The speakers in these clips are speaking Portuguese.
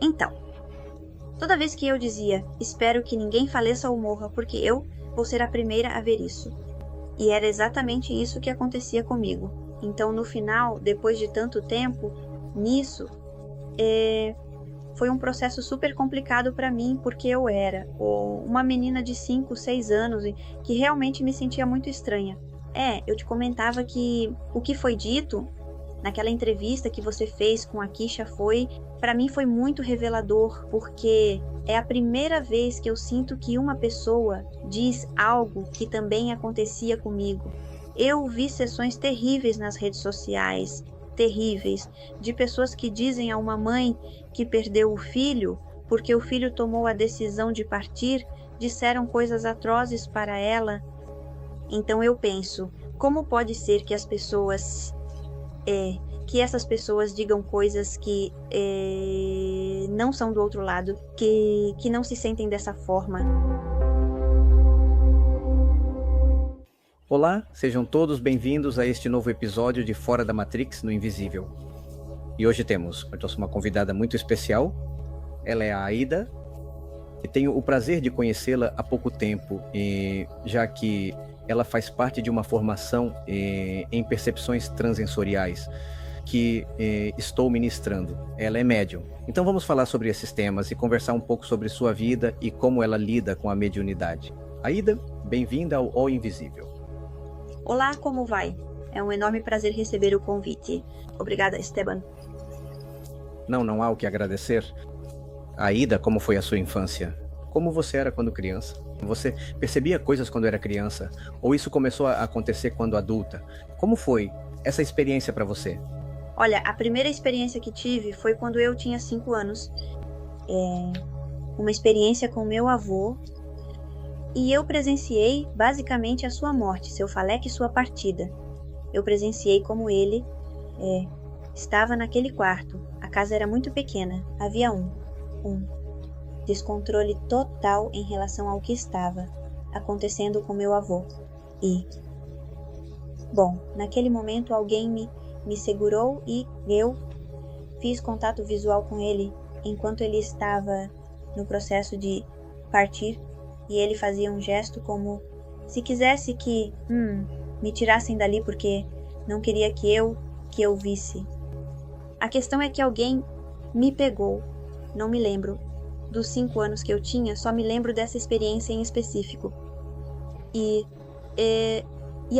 Então, toda vez que eu dizia, espero que ninguém faleça ou morra, porque eu vou ser a primeira a ver isso. E era exatamente isso que acontecia comigo. Então, no final, depois de tanto tempo, nisso, foi um processo super complicado para mim, porque eu era uma menina de 5, 6 anos que realmente me sentia muito estranha. Eu te comentava que o que foi dito naquela entrevista que você fez com a Kisha para mim foi muito revelador, porque é a primeira vez que eu sinto que uma pessoa diz algo que também acontecia comigo. Eu vi sessões terríveis nas redes sociais, terríveis, de pessoas que dizem a uma mãe que perdeu o filho porque o filho tomou a decisão de partir, disseram coisas atrozes para ela. Então eu penso, como pode ser que essas pessoas digam coisas que não são do outro lado, que não se sentem dessa forma? Olá, sejam todos bem-vindos a este novo episódio de Fora da Matrix no Invisível. E hoje temos uma convidada muito especial. Ela é a Aida, e tenho o prazer de conhecê-la há pouco tempo, já que ela faz parte de uma formação em percepções transensoriais que estou ministrando. Ela é médium. Então vamos falar sobre esses temas e conversar um pouco sobre sua vida e como ela lida com a mediunidade. Aida, bem-vinda ao Invisível. Olá, como vai? É um enorme prazer receber o convite. Obrigada, Esteban. Não há o que agradecer. Aida, como foi a sua infância? Como você era quando criança? Você percebia coisas quando era criança? Ou isso começou a acontecer quando adulta? Como foi essa experiência para você? Olha, a primeira experiência que tive foi quando eu tinha 5 anos. Uma experiência com meu avô. E eu presenciei basicamente a sua morte, seu faleque e sua partida. Eu presenciei como ele estava naquele quarto. A casa era muito pequena, havia um descontrole total em relação ao que estava acontecendo com meu avô. Naquele momento alguém me segurou e eu fiz contato visual com ele enquanto ele estava no processo de partir. E ele fazia um gesto como se quisesse que me tirassem dali porque não queria que eu visse. A questão é que alguém me pegou. Não me lembro dos 5 anos que eu tinha, só me lembro dessa experiência em específico. E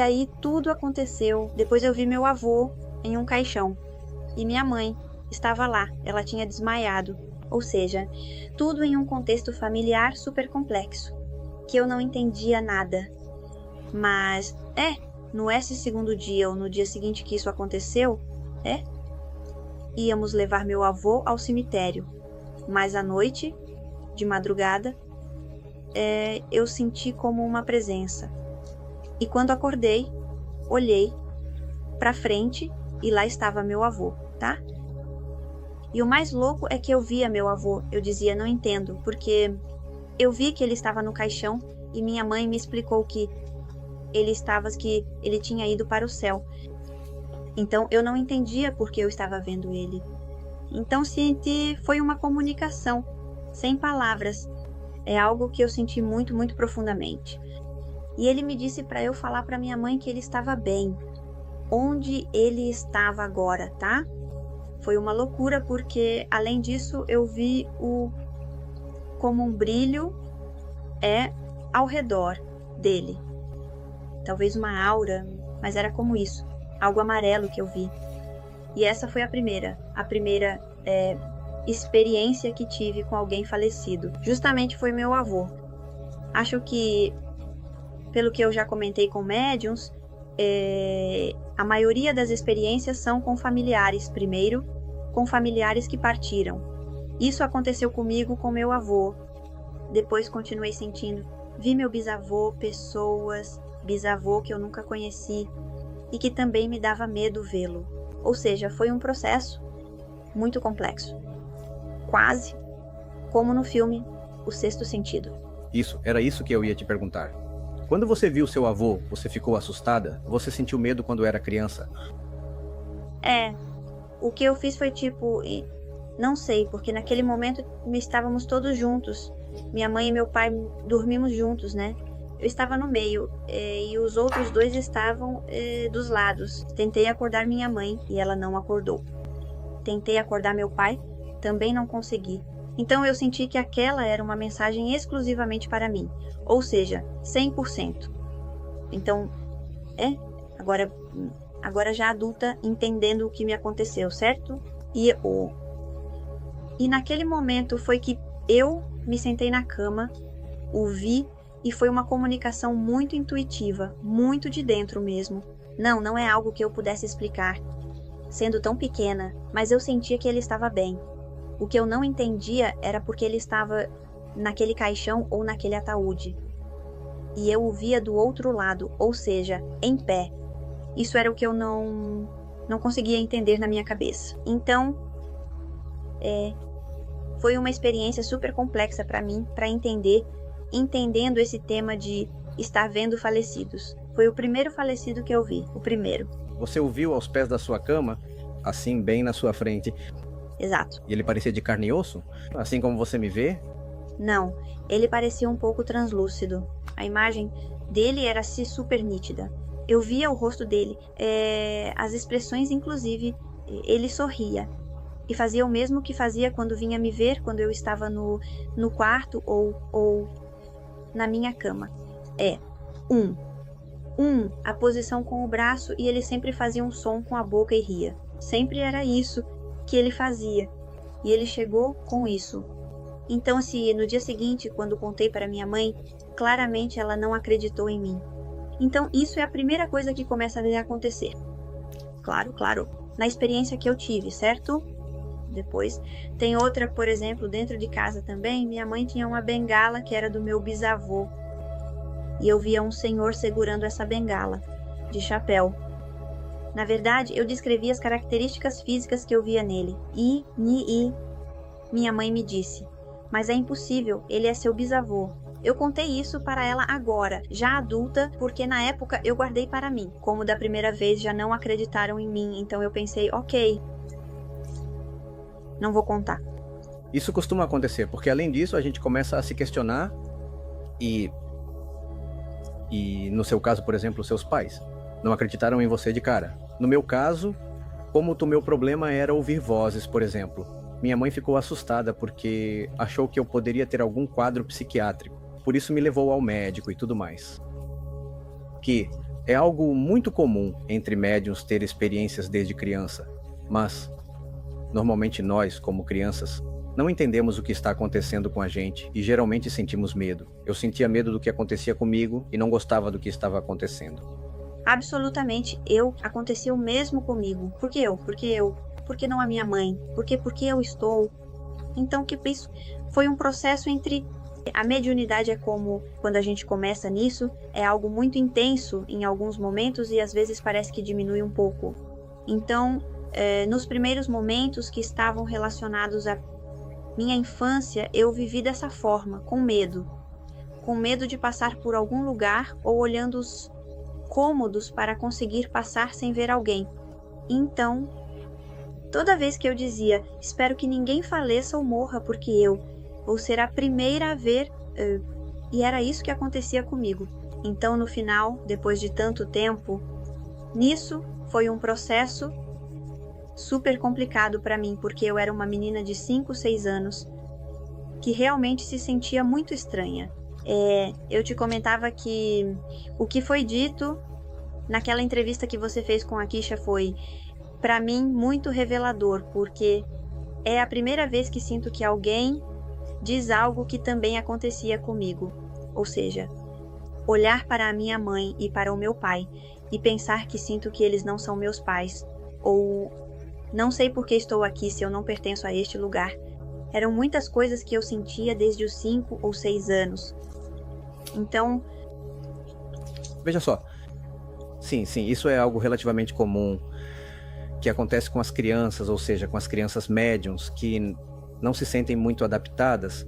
aí tudo aconteceu. Depois eu vi meu avô em um caixão. E minha mãe estava lá, ela tinha desmaiado. Ou seja, tudo em um contexto familiar super complexo, que eu não entendia nada. Mas, no segundo dia ou no dia seguinte que isso aconteceu, íamos levar meu avô ao cemitério. Mas à noite, de madrugada, eu senti como uma presença. E quando acordei, olhei pra frente e lá estava meu avô, tá? E o mais louco é que eu via meu avô. Eu dizia, não entendo, porque eu vi que ele estava no caixão e minha mãe me explicou que ele tinha ido para o céu. Então eu não entendia porque eu estava vendo ele. Então foi uma comunicação, sem palavras. É algo que eu senti muito, muito profundamente. E ele me disse para eu falar para minha mãe que ele estava bem. Onde ele estava agora, tá? Foi uma loucura porque, além disso, eu vi como um brilho ao redor dele. Talvez uma aura, mas era como isso. Algo amarelo que eu vi. E essa foi a primeira experiência que tive com alguém falecido. Justamente foi meu avô. Acho que, pelo que eu já comentei com médiuns, a maioria das experiências são com familiares. Primeiro, com familiares que partiram. Isso aconteceu comigo com meu avô. Depois continuei sentindo. Vi meu bisavô, bisavô que eu nunca conheci e que também me dava medo vê-lo. Ou seja, foi um processo muito complexo. Quase como no filme O Sexto Sentido. Era isso que eu ia te perguntar. Quando você viu seu avô, você ficou assustada? Você sentiu medo quando era criança? O que eu fiz foi Não sei, porque naquele momento estávamos todos juntos. Minha mãe e meu pai dormimos juntos, né? Eu estava no meio, e os outros dois estavam dos lados. Tentei acordar minha mãe e ela não acordou. Tentei acordar meu pai, também não consegui. Então eu senti que aquela era uma mensagem exclusivamente para mim, ou seja, 100%. Então, agora já adulta, entendendo o que me aconteceu, certo? E naquele momento foi que eu me sentei na cama, o vi, e foi uma comunicação muito intuitiva, muito de dentro mesmo. Não é algo que eu pudesse explicar, sendo tão pequena, mas eu sentia que ele estava bem. O que eu não entendia era porque ele estava naquele caixão ou naquele ataúde. E eu o via do outro lado, ou seja, em pé. Isso era o que eu não conseguia entender na minha cabeça. Então, foi uma experiência super complexa para mim, para entendendo esse tema de estar vendo falecidos. Foi o primeiro falecido que eu vi, o primeiro. Você o viu aos pés da sua cama, assim, bem na sua frente? Exato. E ele parecia de carne e osso? Assim como você me vê? Não, ele parecia um pouco translúcido. A imagem dele era assim super nítida. Eu via o rosto dele, as expressões inclusive, ele sorria. E fazia o mesmo que fazia quando vinha me ver, quando eu estava no quarto ou na minha cama. A posição com o braço, e ele sempre fazia um som com a boca e ria. Sempre era isso que ele fazia. E ele chegou com isso. Então, se no dia seguinte, quando contei para minha mãe, claramente ela não acreditou em mim. Então, isso é a primeira coisa que começa a acontecer. Claro, na experiência que eu tive, certo? Depois, tem outra, por exemplo, dentro de casa também, minha mãe tinha uma bengala que era do meu bisavô. E eu via um senhor segurando essa bengala, de chapéu. Na verdade, eu descrevi as características físicas que eu via nele. Minha mãe me disse, mas é impossível, ele é seu bisavô. Eu contei isso para ela agora, já adulta, porque na época eu guardei para mim. Como da primeira vez já não acreditaram em mim, então eu pensei, ok, não vou contar. Isso costuma acontecer, porque além disso a gente começa a se questionar e no seu caso, por exemplo, seus pais não acreditaram em você de cara. No meu caso, como o meu problema era ouvir vozes, por exemplo, minha mãe ficou assustada porque achou que eu poderia ter algum quadro psiquiátrico. Por isso me levou ao médico e tudo mais. Que é algo muito comum entre médiuns ter experiências desde criança, mas normalmente nós, como crianças, não entendemos o que está acontecendo com a gente e geralmente sentimos medo. Eu sentia medo do que acontecia comigo e não gostava do que estava acontecendo. Absolutamente, acontecia o mesmo comigo. Por que eu? Por que não a minha mãe? Por que eu estou? Então, isso foi um processo entre... A mediunidade é como, quando a gente começa nisso, é algo muito intenso em alguns momentos e às vezes parece que diminui um pouco. Então, nos primeiros momentos que estavam relacionados à minha infância, eu vivi dessa forma, com medo de passar por algum lugar ou olhando os cômodos para conseguir passar sem ver alguém. Então, toda vez que eu dizia, espero que ninguém faleça ou morra porque eu vou ser a primeira a ver, e era isso que acontecia comigo. Então, no final, depois de tanto tempo, nisso foi um processo super complicado para mim, porque eu era uma menina de 5, 6 anos que realmente se sentia muito estranha. Eu te comentava que o que foi dito naquela entrevista que você fez com a Kisha foi, para mim, muito revelador, porque é a primeira vez que sinto que alguém diz algo que também acontecia comigo. Ou seja, olhar para a minha mãe e para o meu pai e pensar que sinto que eles não são meus pais, ou não sei por que estou aqui se eu não pertenço a este lugar. Eram muitas coisas que eu sentia desde os 5 ou 6 anos. Então... Veja só. Sim, isso é algo relativamente comum que acontece com as crianças, ou seja, com as crianças médiums que não se sentem muito adaptadas.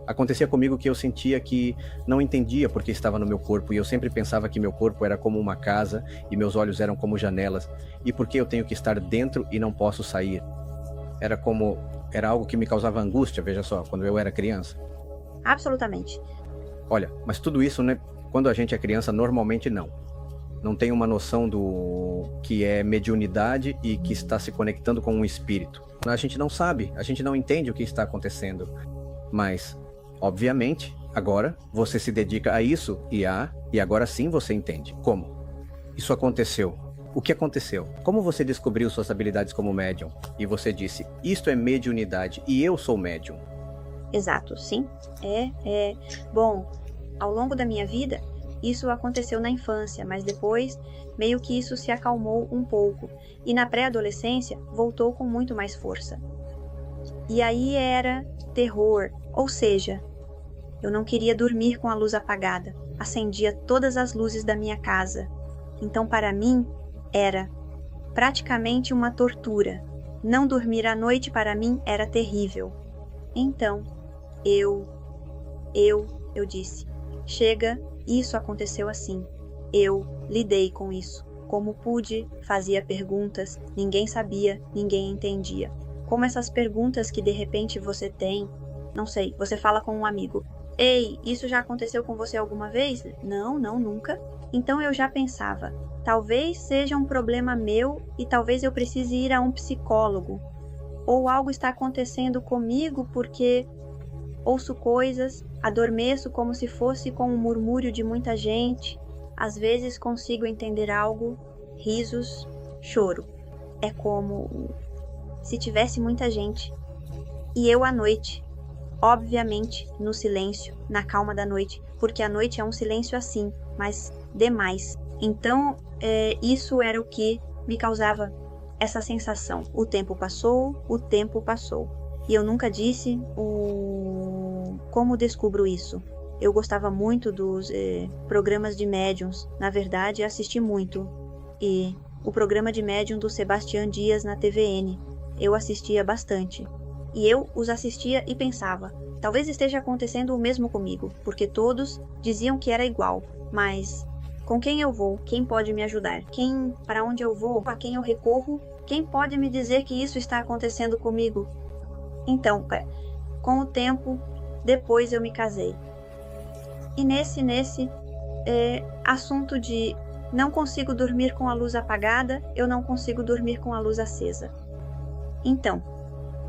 Acontecia comigo que eu sentia que não entendia porque estava no meu corpo, e eu sempre pensava que meu corpo era como uma casa e meus olhos eram como janelas, e por que eu tenho que estar dentro e não posso sair? Era como era algo que me causava angústia, veja só, quando eu era criança. Absolutamente. Olha, mas tudo isso, né, quando a gente é criança, normalmente não tem uma noção do que é mediunidade e que está se conectando com um espírito. A gente não sabe, a gente não entende o que está acontecendo. Mas, obviamente, agora você se dedica a isso e agora sim você entende. Como? Isso aconteceu. O que aconteceu? Como você descobriu suas habilidades como médium? E você disse, isto é mediunidade e eu sou médium. Exato, sim. Bom, ao longo da minha vida, isso aconteceu na infância, mas depois, meio que isso se acalmou um pouco. E na pré-adolescência, voltou com muito mais força. E aí era terror, ou seja, eu não queria dormir com a luz apagada. Acendia todas as luzes da minha casa. Então, para mim, era praticamente uma tortura. Não dormir à noite para mim era terrível. Então, eu disse, chega, isso aconteceu assim. Eu lidei com isso. Como pude, fazia perguntas, ninguém sabia, ninguém entendia. Como essas perguntas que de repente você tem, não sei, você fala com um amigo. Ei, isso já aconteceu com você alguma vez? Não, nunca. Então eu já pensava, talvez seja um problema meu e talvez eu precise ir a um psicólogo. Ou algo está acontecendo comigo porque ouço coisas, adormeço como se fosse com um murmúrio de muita gente. Às vezes consigo entender algo, risos, choro. É como se tivesse muita gente. E eu à noite, obviamente no silêncio, na calma da noite, porque a noite é um silêncio assim, mas demais. Então, isso era o que me causava essa sensação. O tempo passou. E eu nunca disse como descubro isso. Eu gostava muito dos programas de médiums. Na verdade, assisti muito. E o programa de médium do Sebastião Dias na TVN. Eu assistia bastante. E eu os assistia e pensava, talvez esteja acontecendo o mesmo comigo, porque todos diziam que era igual. Mas com quem eu vou? Quem pode me ajudar? Para onde eu vou? A quem eu recorro? Quem pode me dizer que isso está acontecendo comigo? Então, com o tempo, depois eu me casei. E nesse assunto de não consigo dormir com a luz apagada, eu não consigo dormir com a luz acesa. Então,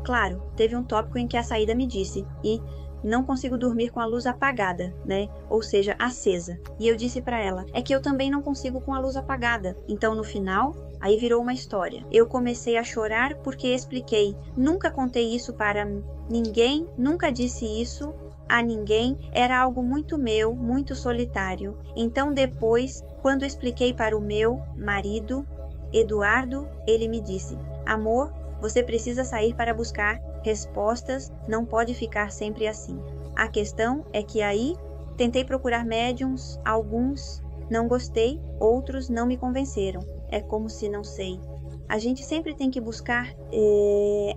claro, teve um tópico em que a Saída me disse, e não consigo dormir com a luz apagada, né? Ou seja, acesa. E eu disse para ela, é que eu também não consigo com a luz apagada. Então, no final, aí virou uma história. Eu comecei a chorar porque expliquei. Nunca contei isso para ninguém, nunca disse isso a ninguém. Era algo muito meu, muito solitário. Então, depois, quando expliquei para o meu marido, Eduardo, ele me disse, amor, você precisa sair para buscar respostas, não pode ficar sempre assim. A questão é que aí tentei procurar médiums, alguns não gostei, outros não me convenceram. É como se, não sei, a gente sempre tem que buscar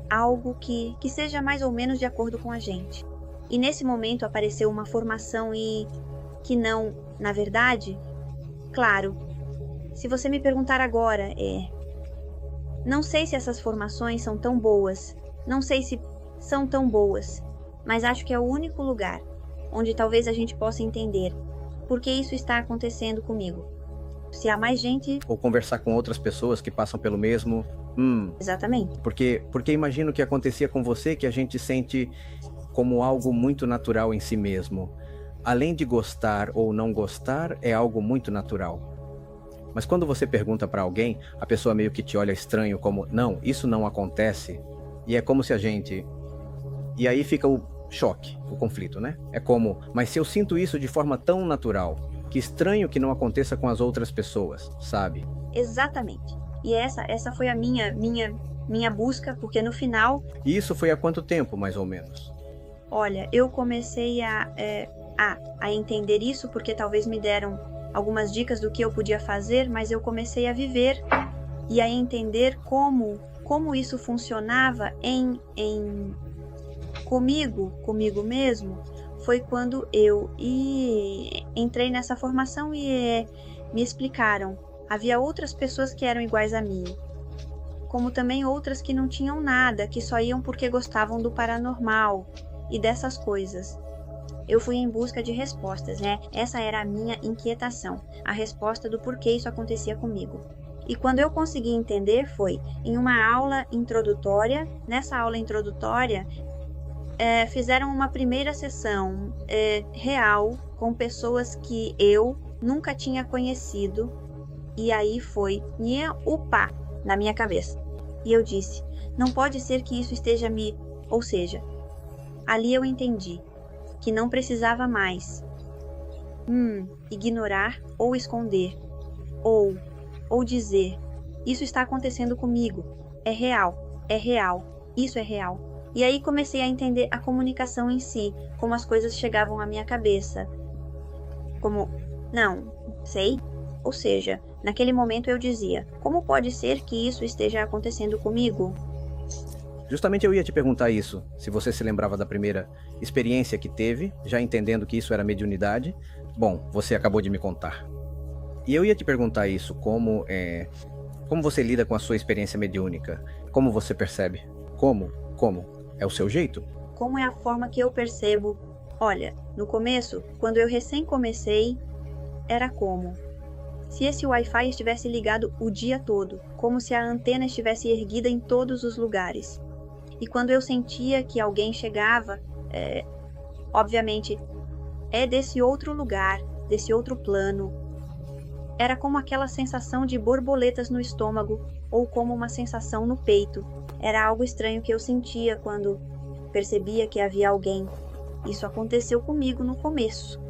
algo que seja mais ou menos de acordo com a gente. E nesse momento apareceu uma formação e que não, na verdade, claro, se você me perguntar agora, não sei se essas formações são tão boas, não sei se são tão boas, mas acho que é o único lugar onde talvez a gente possa entender por que isso está acontecendo comigo. Se há mais gente... Ou conversar com outras pessoas que passam pelo mesmo... Exatamente. Porque imagino que acontecia com você que a gente sente como algo muito natural em si mesmo. Além de gostar ou não gostar, é algo muito natural. Mas quando você pergunta para alguém, a pessoa meio que te olha estranho como, não, isso não acontece. E é como se a gente... E aí fica o choque, o conflito, né? É como, mas se eu sinto isso de forma tão natural, que estranho que não aconteça com as outras pessoas, sabe? Exatamente. E essa foi a minha busca, porque no final... E isso foi há quanto tempo, mais ou menos? Olha, eu comecei a entender isso porque talvez me deram algumas dicas do que eu podia fazer, mas eu comecei a viver e a entender como isso funcionava comigo mesmo. Foi quando eu entrei nessa formação e me explicaram. Havia outras pessoas que eram iguais a mim. como também outras que não tinham nada, que só iam porque gostavam do paranormal e dessas coisas. Eu fui em busca de respostas, né? Essa era a minha inquietação, a resposta do porquê isso acontecia comigo. E quando eu consegui entender foi em uma aula introdutória. Nessa aula introdutória, fizeram uma primeira sessão real com pessoas que eu nunca tinha conhecido. E aí foi minha upá na minha cabeça. E eu disse, não pode ser que isso esteja me... Ou seja, ali eu entendi que não precisava mais ignorar ou esconder, ou dizer, isso está acontecendo comigo, é real, isso é real. E aí comecei a entender a comunicação em si, como as coisas chegavam à minha cabeça. Como, não, sei. Ou seja, naquele momento eu dizia, como pode ser que isso esteja acontecendo comigo? Justamente eu ia te perguntar isso, se você se lembrava da primeira experiência que teve, já entendendo que isso era mediunidade. Bom, você acabou de me contar. E eu ia te perguntar isso, como você lida com a sua experiência mediúnica? Como você percebe? Como? É o seu jeito? Como é a forma que eu percebo? Olha, no começo, quando eu recém comecei, era como se esse Wi-Fi estivesse ligado o dia todo, como se a antena estivesse erguida em todos os lugares. E quando eu sentia que alguém chegava, obviamente, é desse outro lugar, desse outro plano. Era como aquela sensação de borboletas no estômago, ou como uma sensação no peito. Era algo estranho que eu sentia quando percebia que havia alguém. Isso aconteceu comigo no começo.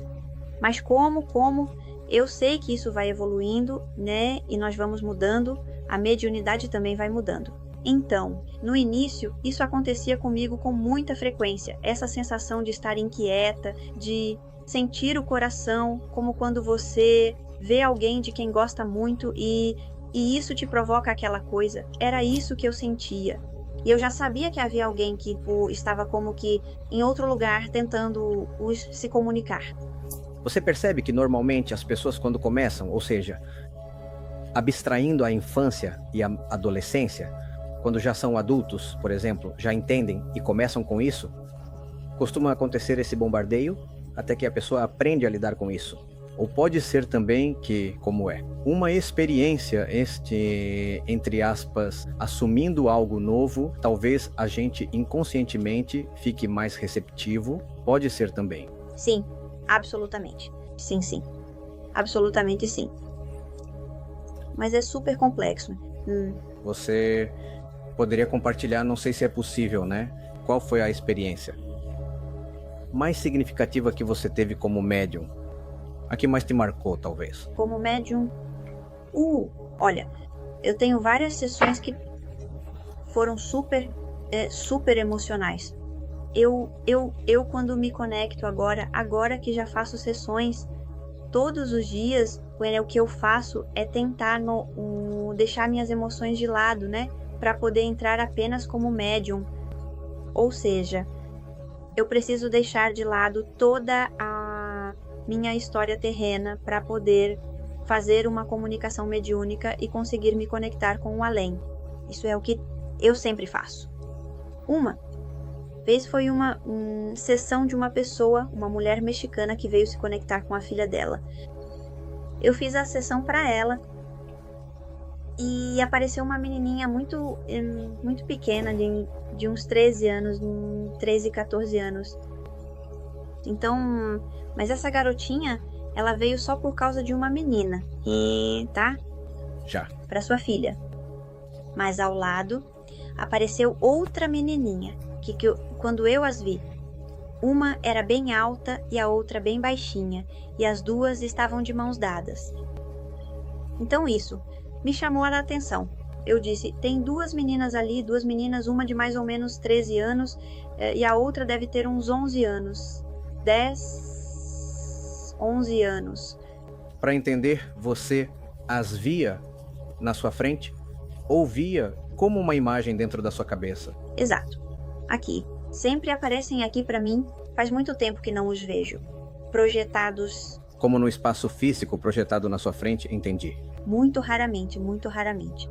Mas como, eu sei que isso vai evoluindo, né? E nós vamos mudando, a mediunidade também vai mudando. Então, no início, isso acontecia comigo com muita frequência. Essa sensação de estar inquieta, de sentir o coração, como quando você vê alguém de quem gosta muito e isso te provoca aquela coisa. Era isso que eu sentia. E eu já sabia que havia alguém que estava como que em outro lugar tentando se comunicar. Você percebe que normalmente as pessoas quando começam, ou seja, abstraindo a infância e a adolescência, quando já são adultos, por exemplo, já entendem e começam com isso, costuma acontecer esse bombardeio até que a pessoa aprende a lidar com isso. Ou pode ser também que, como uma experiência, entre aspas, assumindo algo novo, talvez a gente inconscientemente fique mais receptivo, pode ser também. Sim, absolutamente. Sim. Absolutamente sim. Mas é super complexo. Você poderia compartilhar, não sei se é possível, né? Qual foi a experiência mais significativa que você teve como médium? A que mais te marcou, talvez? Como médium? Olha, eu tenho várias sessões que foram super emocionais. Eu quando me conecto agora que já faço sessões todos os dias, o que eu faço é tentar deixar minhas emoções de lado, né? Para poder entrar apenas como médium. Ou seja, eu preciso deixar de lado toda a minha história terrena para poder fazer uma comunicação mediúnica e conseguir me conectar com o além. Isso é o que eu sempre faço. Uma vez foi uma sessão de uma pessoa, uma mulher mexicana que veio se conectar com a filha dela. Eu fiz a sessão para ela e apareceu uma menininha muito pequena, de uns 13 anos, 13, 14 anos. Então, mas essa garotinha, ela veio só por causa de uma menina, tá? Já. Para sua filha. Mas ao lado apareceu outra menininha, que quando eu as vi, uma era bem alta e a outra bem baixinha, e as duas estavam de mãos dadas. Então isso me chamou a atenção. Eu disse, tem duas meninas ali, duas meninas, uma de mais ou menos 13 anos, e a outra deve ter uns 11 anos. 10, 11 anos. Para entender, você as via na sua frente? Ou via como uma imagem dentro da sua cabeça? Exato. Aqui. Sempre aparecem aqui para mim. Faz muito tempo que não os vejo. Projetados. Como no espaço físico projetado na sua frente, entendi. Muito raramente, muito raramente.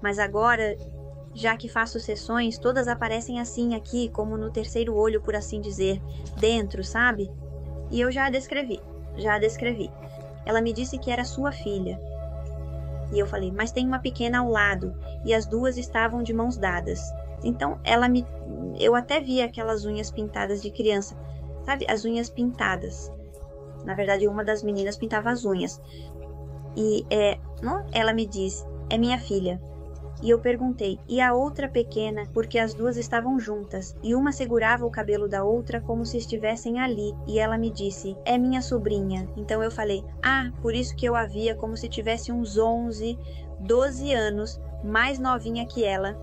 Mas agora já que faço sessões, todas aparecem assim aqui, como no terceiro olho, por assim dizer, dentro, sabe? E eu já a descrevi. Ela me disse que era sua filha. E eu falei, mas tem uma pequena ao lado, e as duas estavam de mãos dadas. Então, eu até vi aquelas unhas pintadas de criança, sabe? As unhas pintadas. Na verdade, uma das meninas pintava as unhas. E ela me disse, é minha filha. E eu perguntei, e a outra pequena? Porque as duas estavam juntas, e uma segurava o cabelo da outra como se estivessem ali, e ela me disse, é minha sobrinha. Então eu falei, por isso que eu a via como se tivesse uns 11, 12 anos, mais novinha que ela.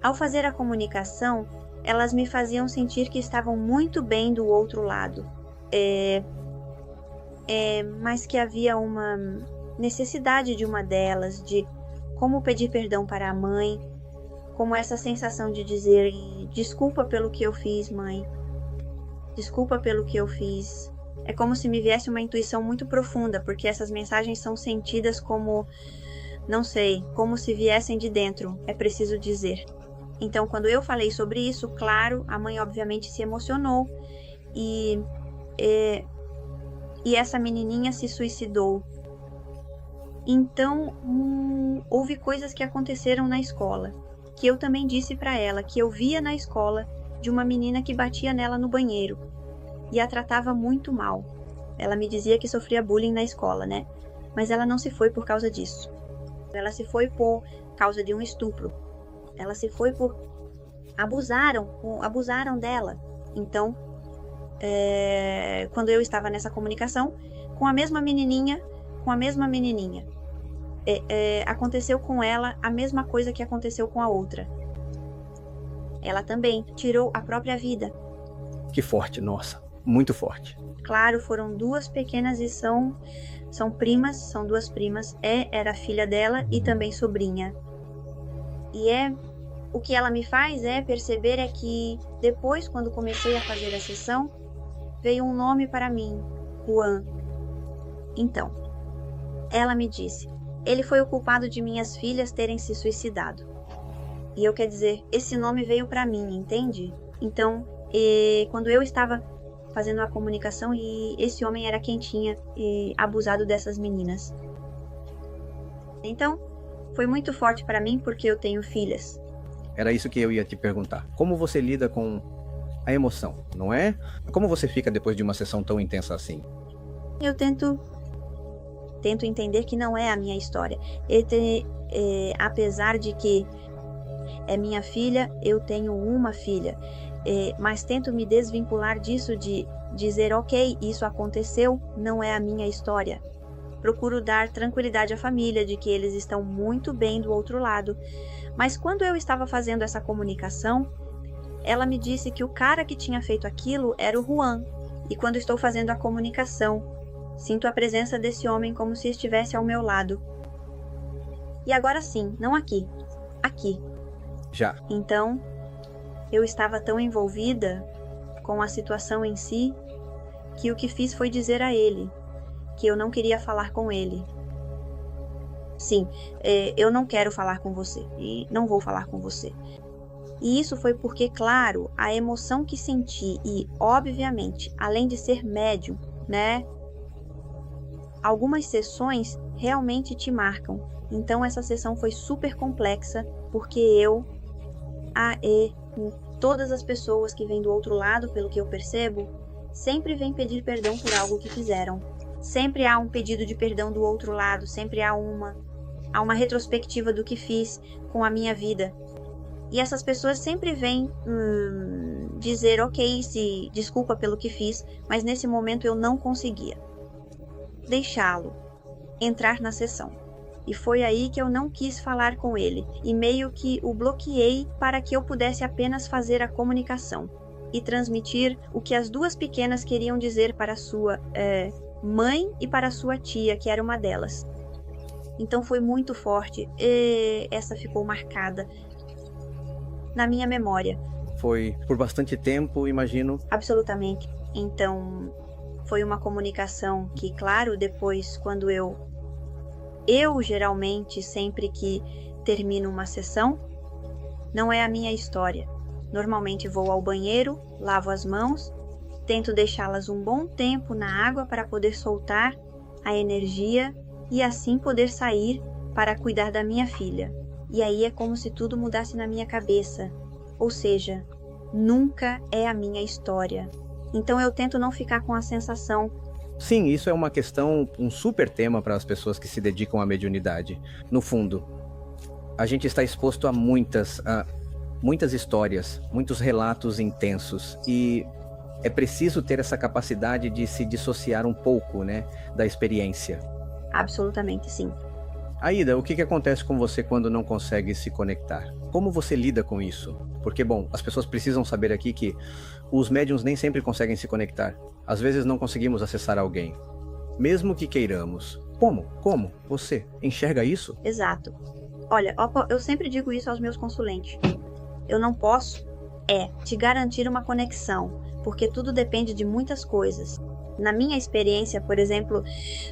Ao fazer a comunicação, elas me faziam sentir que estavam muito bem do outro lado, mas que havia uma necessidade de uma delas, de como pedir perdão para a mãe, como essa sensação de dizer, desculpa pelo que eu fiz, mãe, desculpa pelo que eu fiz. É como se me viesse uma intuição muito profunda, porque essas mensagens são sentidas como, não sei, como se viessem de dentro, é preciso dizer. Então, quando eu falei sobre isso, claro, a mãe obviamente se emocionou e essa menininha se suicidou. Então, houve coisas que aconteceram na escola, que eu também disse para ela, que eu via na escola de uma menina que batia nela no banheiro e a tratava muito mal. Ela me dizia que sofria bullying na escola, né? Mas ela não se foi por causa disso. Ela se foi por causa de um estupro. Ela se foi por... abusaram dela. Então, quando eu estava nessa comunicação, com a mesma menininha, aconteceu com ela a mesma coisa que aconteceu com a outra. Ela também tirou a própria vida. Que forte, nossa, muito forte. Claro, foram duas pequenas e são primas, são duas primas. Era filha dela e também sobrinha. E o que ela me faz perceber que depois, quando comecei a fazer a sessão, veio um nome para mim, Juan. Então, ela me disse, ele foi o culpado de minhas filhas terem se suicidado. E eu, quer dizer, esse nome veio para mim, entende? Então, quando eu estava fazendo a comunicação, e esse homem era quem tinha abusado dessas meninas. Então, foi muito forte para mim porque eu tenho filhas. Era isso que eu ia te perguntar. Como você lida com a emoção, não é? Como você fica depois de uma sessão tão intensa assim? Eu tento entender que não é a minha história. Apesar de que é minha filha, eu tenho uma filha. Mas tento me desvincular disso, de dizer, ok, isso aconteceu, não é a minha história. Procuro dar tranquilidade à família de que eles estão muito bem do outro lado. Mas quando eu estava fazendo essa comunicação, ela me disse que o cara que tinha feito aquilo era o Juan. E quando estou fazendo a comunicação, sinto a presença desse homem como se estivesse ao meu lado. E agora sim, não aqui. Aqui. Já. Então, eu estava tão envolvida com a situação em si, que o que fiz foi dizer a ele que eu não queria falar com ele. Sim, eu não quero falar com você e não vou falar com você. E isso foi porque, claro, a emoção que senti e, obviamente, além de ser médium, né? Algumas sessões realmente te marcam. Então essa sessão foi super complexa, porque todas as pessoas que vêm do outro lado, pelo que eu percebo, sempre vêm pedir perdão por algo que fizeram. Sempre há um pedido de perdão do outro lado, sempre há uma retrospectiva do que fiz com a minha vida. E essas pessoas sempre vêm dizer, ok, desculpa pelo que fiz, mas nesse momento eu não conseguia deixá-lo entrar na sessão. E foi aí que eu não quis falar com ele, e meio que o bloqueei para que eu pudesse apenas fazer a comunicação e transmitir o que as duas pequenas queriam dizer para a sua mãe e para a sua tia, que era uma delas. Então foi muito forte, e essa ficou marcada na minha memória. Foi por bastante tempo, imagino. Absolutamente. Então, foi uma comunicação que, claro, depois, quando eu geralmente, sempre que termino uma sessão, não é a minha história. Normalmente vou ao banheiro, lavo as mãos, tento deixá-las um bom tempo na água para poder soltar a energia e assim poder sair para cuidar da minha filha. E aí é como se tudo mudasse na minha cabeça. Ou seja, nunca é a minha história. Então eu tento não ficar com a sensação. Sim, isso é uma questão, um super tema para as pessoas que se dedicam à mediunidade. No fundo, a gente está exposto a muitas histórias, muitos relatos intensos, e é preciso ter essa capacidade de se dissociar um pouco, né, da experiência. Absolutamente sim. Aida, o que acontece com você quando não consegue se conectar? Como você lida com isso? Porque, bom, as pessoas precisam saber aqui que os médiuns nem sempre conseguem se conectar. Às vezes não conseguimos acessar alguém, mesmo que queiramos. Como? Você enxerga isso? Exato. Olha, eu sempre digo isso aos meus consulentes. Eu não posso te garantir uma conexão, porque tudo depende de muitas coisas. Na minha experiência, por exemplo,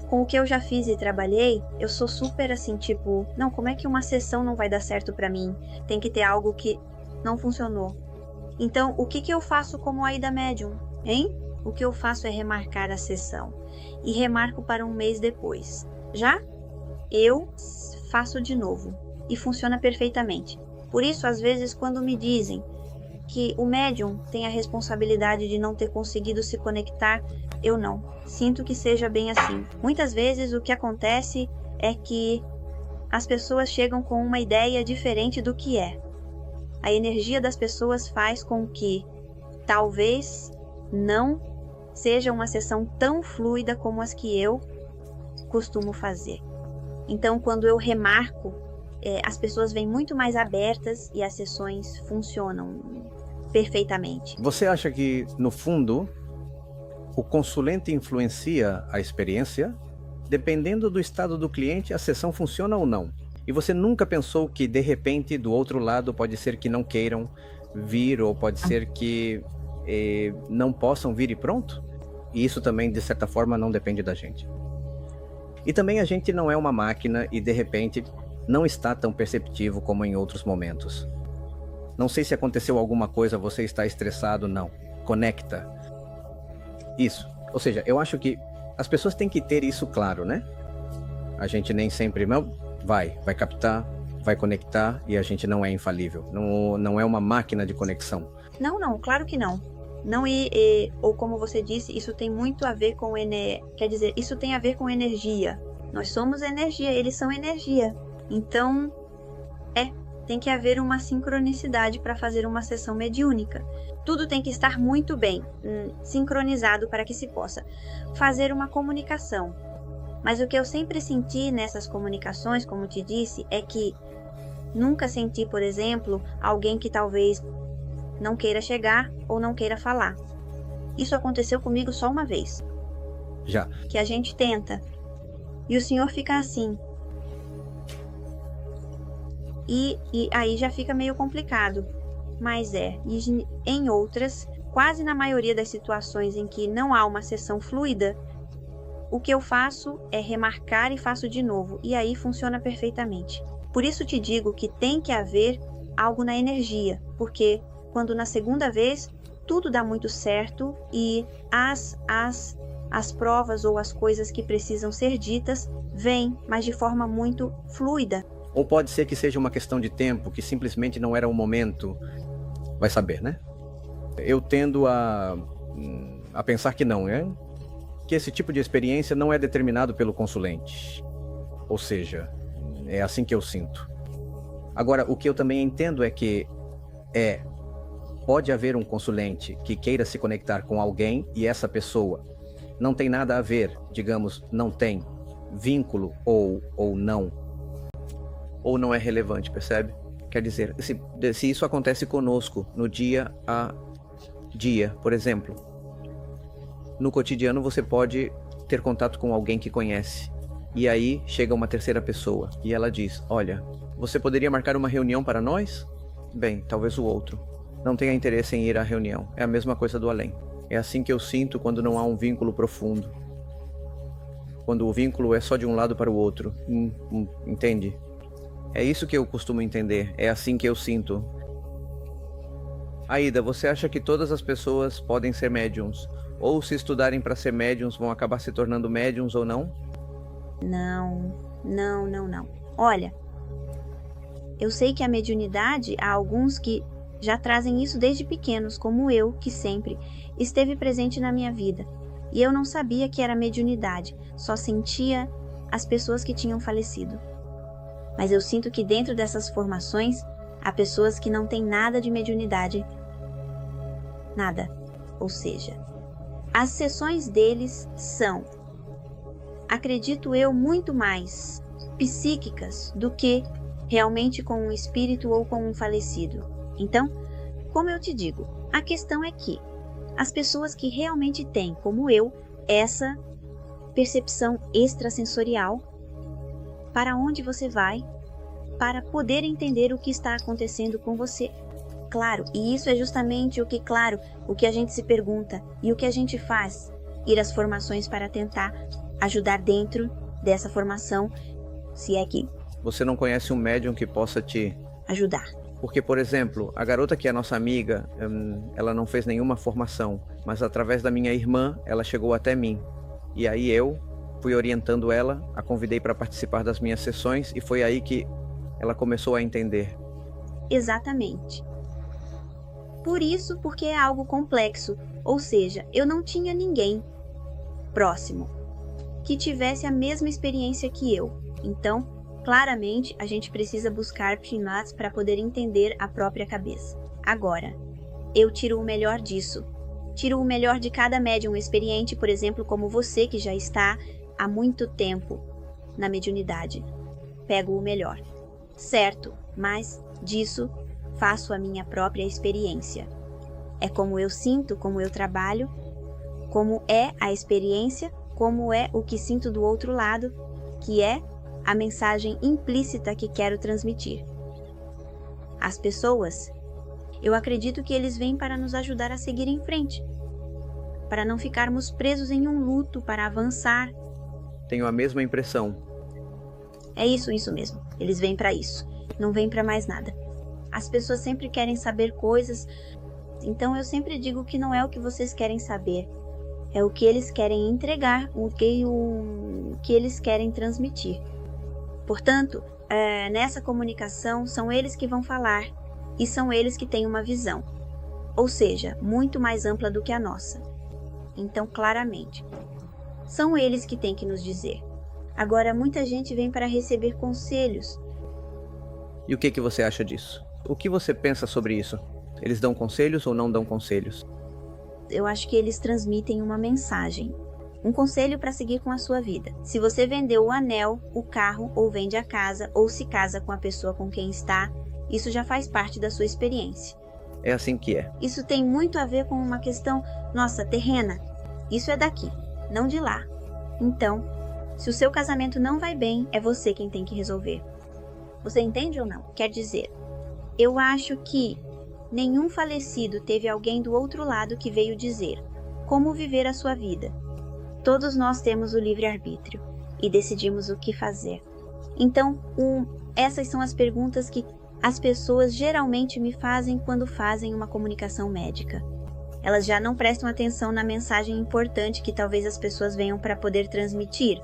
com o que eu já fiz e trabalhei, eu sou super assim, tipo, não, como é que uma sessão não vai dar certo pra mim? Tem que ter algo que não funcionou. Então, o que eu faço como Aida Médium, hein? O que eu faço é remarcar a sessão. E remarco para um mês depois. Já eu faço de novo. E funciona perfeitamente. Por isso, às vezes, quando me dizem que o médium tem a responsabilidade de não ter conseguido se conectar, eu não. Sinto que seja bem assim. Muitas vezes o que acontece é que as pessoas chegam com uma ideia diferente do que é. A energia das pessoas faz com que talvez não seja uma sessão tão fluida como as que eu costumo fazer. Então, quando eu remarco, as pessoas vêm muito mais abertas e as sessões funcionam perfeitamente. Você acha que, no fundo, o consulente influencia a experiência? Dependendo do estado do cliente, a sessão funciona ou não? E você nunca pensou que, de repente, do outro lado, pode ser que não queiram vir, ou pode ser que não possam vir e pronto? E isso também, de certa forma, não depende da gente. E também a gente não é uma máquina e, de repente, não está tão perceptivo como em outros momentos. Não sei se aconteceu alguma coisa, você está estressado, não. Conecta. Isso. Ou seja, eu acho que as pessoas têm que ter isso claro, né? A gente nem sempre vai captar, vai conectar, e a gente não é infalível. Não é uma máquina de conexão. Não, claro que não. Não, ou como você disse, isso tem muito a ver com quer dizer, isso tem a ver com energia. Nós somos energia, eles são energia. Então, tem que haver uma sincronicidade para fazer uma sessão mediúnica. Tudo tem que estar muito bem sincronizado para que se possa fazer uma comunicação. Mas o que eu sempre senti nessas comunicações, como te disse, é que nunca senti, por exemplo, alguém que talvez não queira chegar ou não queira falar. Isso aconteceu comigo só uma vez. Já. Que a gente tenta. E o senhor fica assim. E aí já fica meio complicado. Mas e em outras, quase na maioria das situações em que não há uma sessão fluida, o que eu faço é remarcar e faço de novo. E aí funciona perfeitamente. Por isso te digo que tem que haver algo na energia. Porque quando na segunda vez tudo dá muito certo e as provas ou as coisas que precisam ser ditas vêm, mas de forma muito fluida. Ou pode ser que seja uma questão de tempo, que simplesmente não era o momento. Vai saber, né? Eu tendo a pensar que não, que esse tipo de experiência não é determinado pelo consulente. Ou seja, é assim que eu sinto. Agora, o que eu também entendo é que pode haver um consulente que queira se conectar com alguém e essa pessoa não tem nada a ver, digamos, não tem vínculo ou não. Ou não é relevante, percebe? Quer dizer, se isso acontece conosco no dia a dia, por exemplo, no cotidiano você pode ter contato com alguém que conhece, e aí chega uma terceira pessoa e ela diz: olha, você poderia marcar uma reunião para nós? Bem, talvez o outro não tenha interesse em ir à reunião. É a mesma coisa do além. É assim que eu sinto quando não há um vínculo profundo, quando o vínculo é só de um lado para o outro. Entende? É isso que eu costumo entender, é assim que eu sinto. Aida, você acha que todas as pessoas podem ser médiums? Ou se estudarem para ser médiums, vão acabar se tornando médiums ou não? Não, não, não, não. Olha, eu sei que a mediunidade, há alguns que já trazem isso desde pequenos, como eu, que sempre esteve presente na minha vida. E eu não sabia que era mediunidade, só sentia as pessoas que tinham falecido. Mas eu sinto que dentro dessas formações, há pessoas que não têm nada de mediunidade. Nada. Ou seja, as sessões deles são, acredito eu, muito mais psíquicas do que realmente com um espírito ou com um falecido. Então, como eu te digo, a questão é que as pessoas que realmente têm, como eu, essa percepção extrasensorial, para onde você vai, para poder entender o que está acontecendo com você. Claro, e isso é justamente o que a gente se pergunta e o que a gente faz, ir às formações para tentar ajudar dentro dessa formação, se é que... Você não conhece um médium que possa te ajudar. Porque, por exemplo, a garota que é nossa amiga, ela não fez nenhuma formação, mas através da minha irmã, ela chegou até mim. E aí eu fui orientando ela, a convidei para participar das minhas sessões e foi aí que ela começou a entender. Exatamente. Por isso, porque é algo complexo, ou seja, eu não tinha ninguém próximo que tivesse a mesma experiência que eu. Então, claramente, a gente precisa buscar primates para poder entender a própria cabeça. Agora, eu tiro o melhor disso. Tiro o melhor de cada médium experiente, por exemplo, como você que já está há muito tempo na mediunidade. Pego o melhor. Certo, mas disso faço a minha própria experiência. É como eu sinto, como eu trabalho, como é a experiência, como é o que sinto do outro lado, que é a mensagem implícita que quero transmitir. As pessoas, eu acredito que eles vêm para nos ajudar a seguir em frente, para não ficarmos presos em um luto, para avançar. Tenho a mesma impressão. É isso mesmo. Eles vêm para isso, não vêm para mais nada. As pessoas sempre querem saber coisas, então eu sempre digo que não é o que vocês querem saber, é o que eles querem entregar, o que eles querem transmitir. Portanto, nessa comunicação, são eles que vão falar e são eles que têm uma visão, ou seja, muito mais ampla do que a nossa. Então, claramente, são eles que têm que nos dizer. Agora, muita gente vem para receber conselhos. E o que você acha disso? O que você pensa sobre isso? Eles dão conselhos ou não dão conselhos? Eu acho que eles transmitem uma mensagem. Um conselho para seguir com a sua vida. Se você vendeu o anel, o carro, ou vende a casa, ou se casa com a pessoa com quem está, isso já faz parte da sua experiência. É assim que é. Isso tem muito a ver com uma questão, nossa, terrena. Isso é daqui, não de lá. Então, se o seu casamento não vai bem, é você quem tem que resolver. Você entende ou não? Quer dizer, eu acho que nenhum falecido teve alguém do outro lado que veio dizer como viver a sua vida. Todos nós temos o livre-arbítrio e decidimos o que fazer. Então, essas são as perguntas que as pessoas geralmente me fazem quando fazem uma comunicação médica. Elas já não prestam atenção na mensagem importante que talvez as pessoas venham para poder transmitir.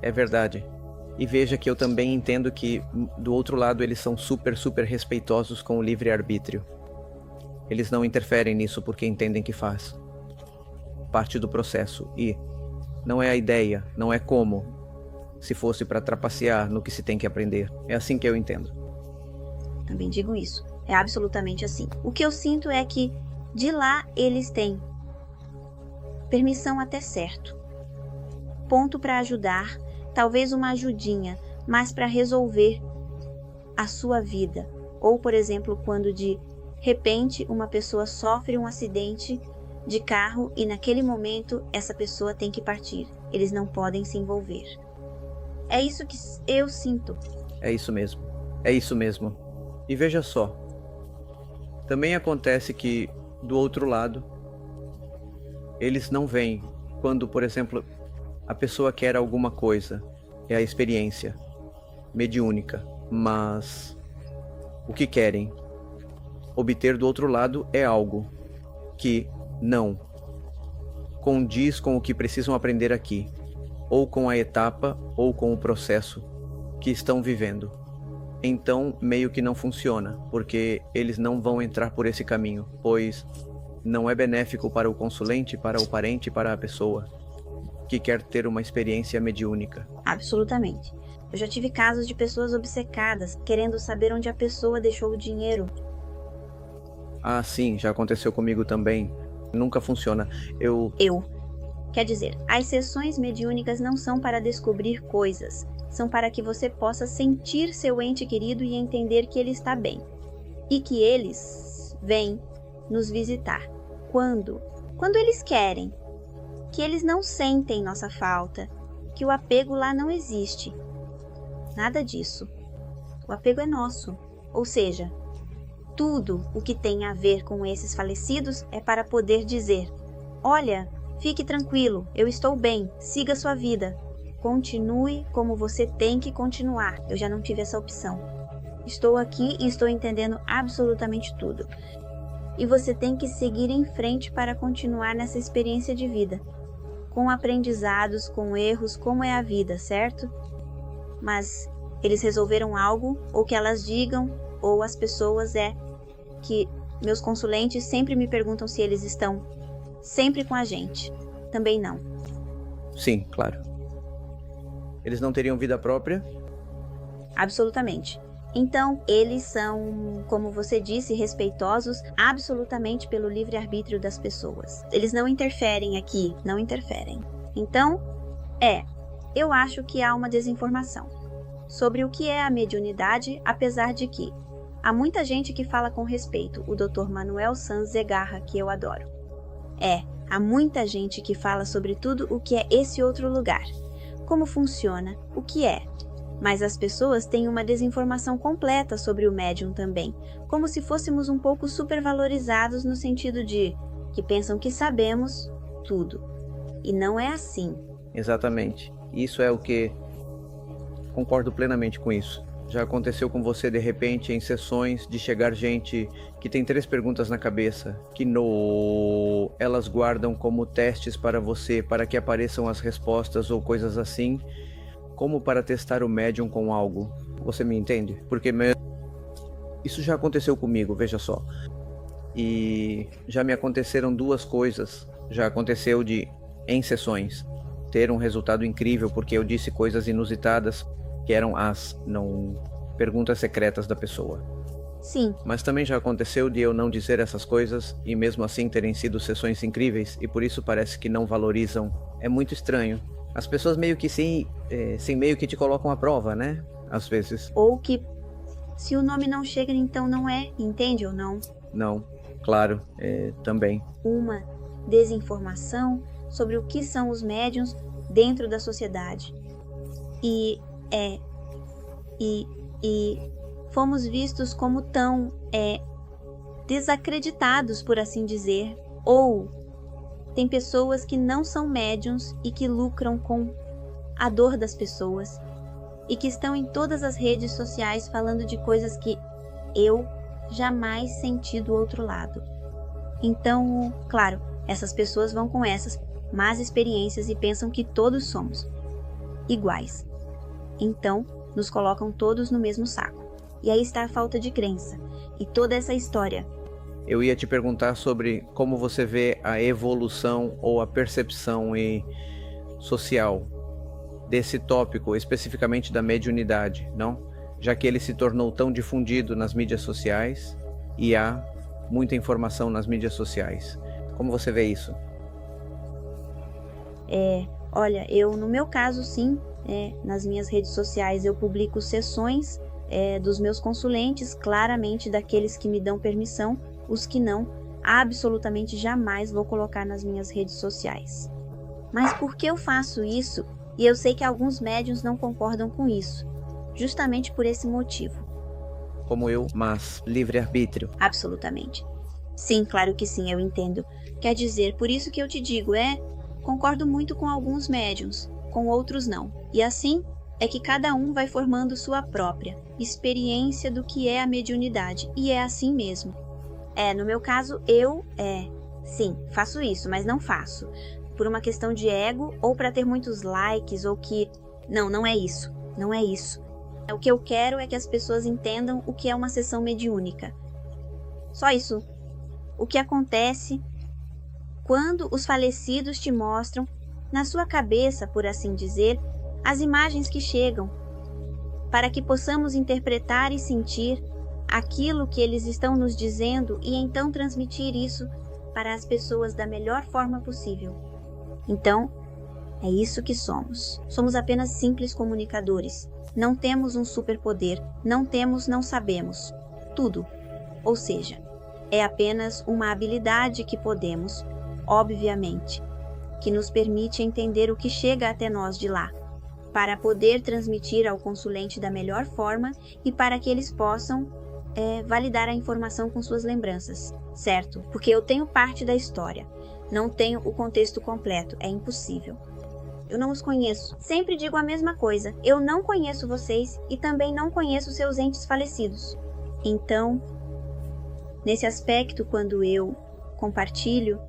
É verdade. E veja que eu também entendo que, do outro lado, eles são super respeitosos com o livre-arbítrio. Eles não interferem nisso porque entendem que faz parte do processo. E não é a ideia, não é como, se fosse para trapacear no que se tem que aprender. É assim que eu entendo. Também digo isso. É absolutamente assim. O que eu sinto é que de lá eles têm permissão até certo. Ponto para ajudar, talvez uma ajudinha, mas para resolver a sua vida. Ou, por exemplo, quando de repente uma pessoa sofre um acidente de carro e naquele momento essa pessoa tem que partir. Eles não podem se envolver. É isso que eu sinto. É isso mesmo. É isso mesmo. E veja só. Também acontece que, do outro lado, eles não vêm quando, por exemplo, a pessoa quer alguma coisa. É a experiência mediúnica. Mas o que querem? obter do outro lado é algo que não condiz com o que precisam aprender aqui, ou com a etapa, ou com o processo que estão vivendo. Então, meio que não funciona, porque eles não vão entrar por esse caminho, pois não é benéfico para o consulente, para o parente, para a pessoa que quer ter uma experiência mediúnica. Absolutamente. Eu já tive casos de pessoas obcecadas, querendo saber onde a pessoa deixou o dinheiro. Ah, sim, já aconteceu comigo também. Nunca funciona. Quer dizer, as sessões mediúnicas não são para descobrir coisas, são para que você possa sentir seu ente querido e entender que ele está bem. E que eles vêm nos visitar. Quando? Quando eles querem. Que eles não sentem nossa falta. Que o apego lá não existe. Nada disso. O apego é nosso. Ou seja, tudo o que tem a ver com esses falecidos é para poder dizer: olha, fique tranquilo, eu estou bem, siga sua vida. Continue como você tem que continuar. Eu já não tive essa opção. Estou aqui e estou entendendo absolutamente tudo. E você tem que seguir em frente para continuar nessa experiência de vida. Com aprendizados, com erros, como é a vida, certo? Mas eles resolveram algo, ou que elas digam, ou as pessoas que meus consulentes sempre me perguntam se eles estão sempre com a gente. Também não. Sim, claro. Eles não teriam vida própria? Absolutamente. Então, eles são, como você disse, respeitosos absolutamente pelo livre-arbítrio das pessoas. Eles não interferem aqui, não interferem. Então, eu acho que há uma desinformação sobre o que é a mediunidade, apesar de que há muita gente que fala com respeito, o Dr. Manuel Sanz Zegarra, que eu adoro. Há muita gente que fala sobre tudo o que é esse outro lugar, como funciona, o que é. Mas as pessoas têm uma desinformação completa sobre o médium também, como se fôssemos um pouco supervalorizados no sentido de que pensam que sabemos tudo. E não é assim. Exatamente. Isso é o que... Concordo plenamente com isso. Já aconteceu com você de repente em sessões de chegar gente que tem 3 perguntas na cabeça, que elas guardam como testes para você, para que apareçam as respostas ou coisas assim, como para testar o médium com algo. Você me entende? Porque isso já aconteceu comigo, veja só. E já me aconteceram 2 coisas. Já aconteceu em sessões, ter um resultado incrível porque eu disse coisas inusitadas, que eram as perguntas secretas da pessoa. Sim. Mas também já aconteceu de eu não dizer essas coisas e mesmo assim terem sido sessões incríveis e por isso parece que não valorizam. É muito estranho. As pessoas meio que meio que te colocam à prova, né? Às vezes. Ou que se o nome não chega, então não é, entende ou não? Não, claro, também. Uma desinformação sobre o que são os médiuns dentro da sociedade. E fomos vistos como tão desacreditados, por assim dizer. Ou tem pessoas que não são médiuns e que lucram com a dor das pessoas e que estão em todas as redes sociais falando de coisas que eu jamais senti do outro lado. Então, claro, essas pessoas vão com essas más experiências e pensam que todos somos iguais. Então, nos colocam todos no mesmo saco. E aí está a falta de crença e toda essa história. Eu ia te perguntar sobre como você vê a evolução ou a percepção social desse tópico, especificamente da mediunidade, não? Já que ele se tornou tão difundido nas mídias sociais e há muita informação nas mídias sociais. Como você vê isso? Olha, no meu caso, sim, nas minhas redes sociais eu publico sessões dos meus consulentes, claramente daqueles que me dão permissão. Os que não, absolutamente jamais vou colocar nas minhas redes sociais. Mas por que eu faço isso? E eu sei que alguns médiuns não concordam com isso, justamente por esse motivo. Como eu, mas livre-arbítrio. Absolutamente. Sim, claro que sim, eu entendo. Quer dizer, por isso que eu te digo, concordo muito com alguns médiuns, com outros não. E assim é que cada um vai formando sua própria experiência do que é a mediunidade, e é assim mesmo. No meu caso, sim, faço isso, mas não faço. Por uma questão de ego ou para ter muitos likes ou que... Não é isso. Não é isso. O que eu quero é que as pessoas entendam o que é uma sessão mediúnica. Só isso. O que acontece quando os falecidos te mostram, na sua cabeça, por assim dizer, as imagens que chegam, para que possamos interpretar e sentir aquilo que eles estão nos dizendo e então transmitir isso para as pessoas da melhor forma possível. Então, é isso que somos. Somos apenas simples comunicadores. Não temos um superpoder, não sabemos. Tudo. Ou seja, é apenas uma habilidade que podemos, obviamente, que nos permite entender o que chega até nós de lá, para poder transmitir ao consulente da melhor forma e para que eles possam validar a informação com suas lembranças, certo? Porque eu tenho parte da história, não tenho o contexto completo, é impossível. Eu não os conheço. Sempre digo a mesma coisa. Eu não conheço vocês e também não conheço seus entes falecidos. Então, nesse aspecto, quando eu compartilho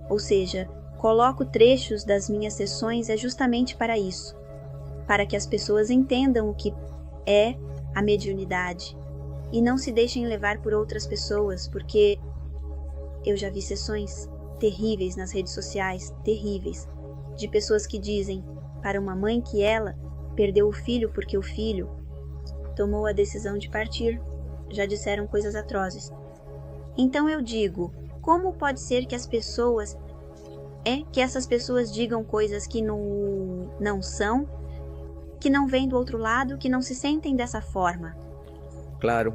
ou seja, coloco trechos das minhas sessões, é justamente para isso. Para que as pessoas entendam o que é a mediunidade e não se deixem levar por outras pessoas, porque eu já vi sessões terríveis nas redes sociais, terríveis, de pessoas que dizem para uma mãe que ela perdeu o filho porque o filho tomou a decisão de partir. Já disseram coisas atrozes. Então eu digo, como pode ser que que essas pessoas digam coisas que não são, que não vêm do outro lado, que não se sentem dessa forma? Claro.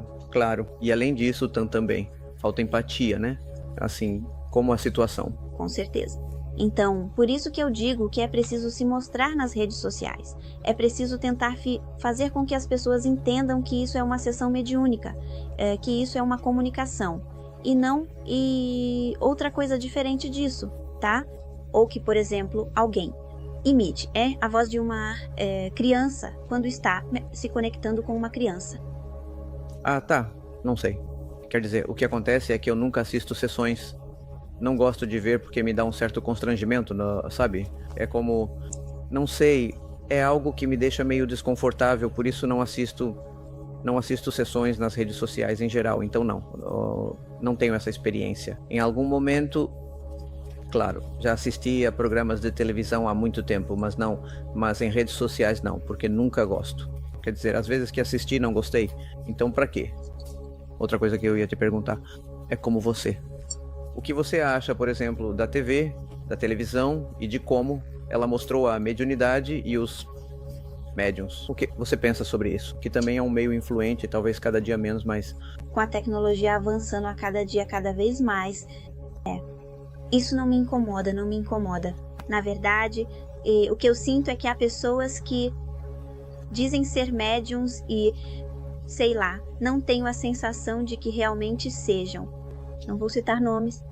E além disso, também falta empatia, né? Assim, como a situação. Com certeza. Então, por isso que eu digo que é preciso se mostrar nas redes sociais. É preciso tentar fazer com que as pessoas entendam que isso é uma sessão mediúnica, que isso é uma comunicação, e outra coisa diferente disso, tá? Ou que, por exemplo, alguém imite a voz de uma criança quando está se conectando com uma criança. Ah, tá. Não sei. Quer dizer, o que acontece é que eu nunca assisto sessões. Não gosto de ver porque me dá um certo constrangimento, sabe? É como... Não sei, é algo que me deixa meio desconfortável, por isso não assisto sessões nas redes sociais em geral, então não tenho essa experiência. Em algum momento, claro, já assisti a programas de televisão há muito tempo, mas em redes sociais não, porque nunca gosto. Quer dizer, às vezes que assisti não gostei, então pra quê? Outra coisa que eu ia te perguntar é como você. O que você acha, por exemplo, da TV, da televisão e de como ela mostrou a mediunidade e os médiuns? O que você pensa sobre isso? Que também é um meio influente, talvez cada dia menos, mas... Com a tecnologia avançando a cada dia, cada vez mais, isso não me incomoda. Na verdade, o que eu sinto é que há pessoas que dizem ser médiuns e, sei lá, não tenho a sensação de que realmente sejam. Não vou citar nomes.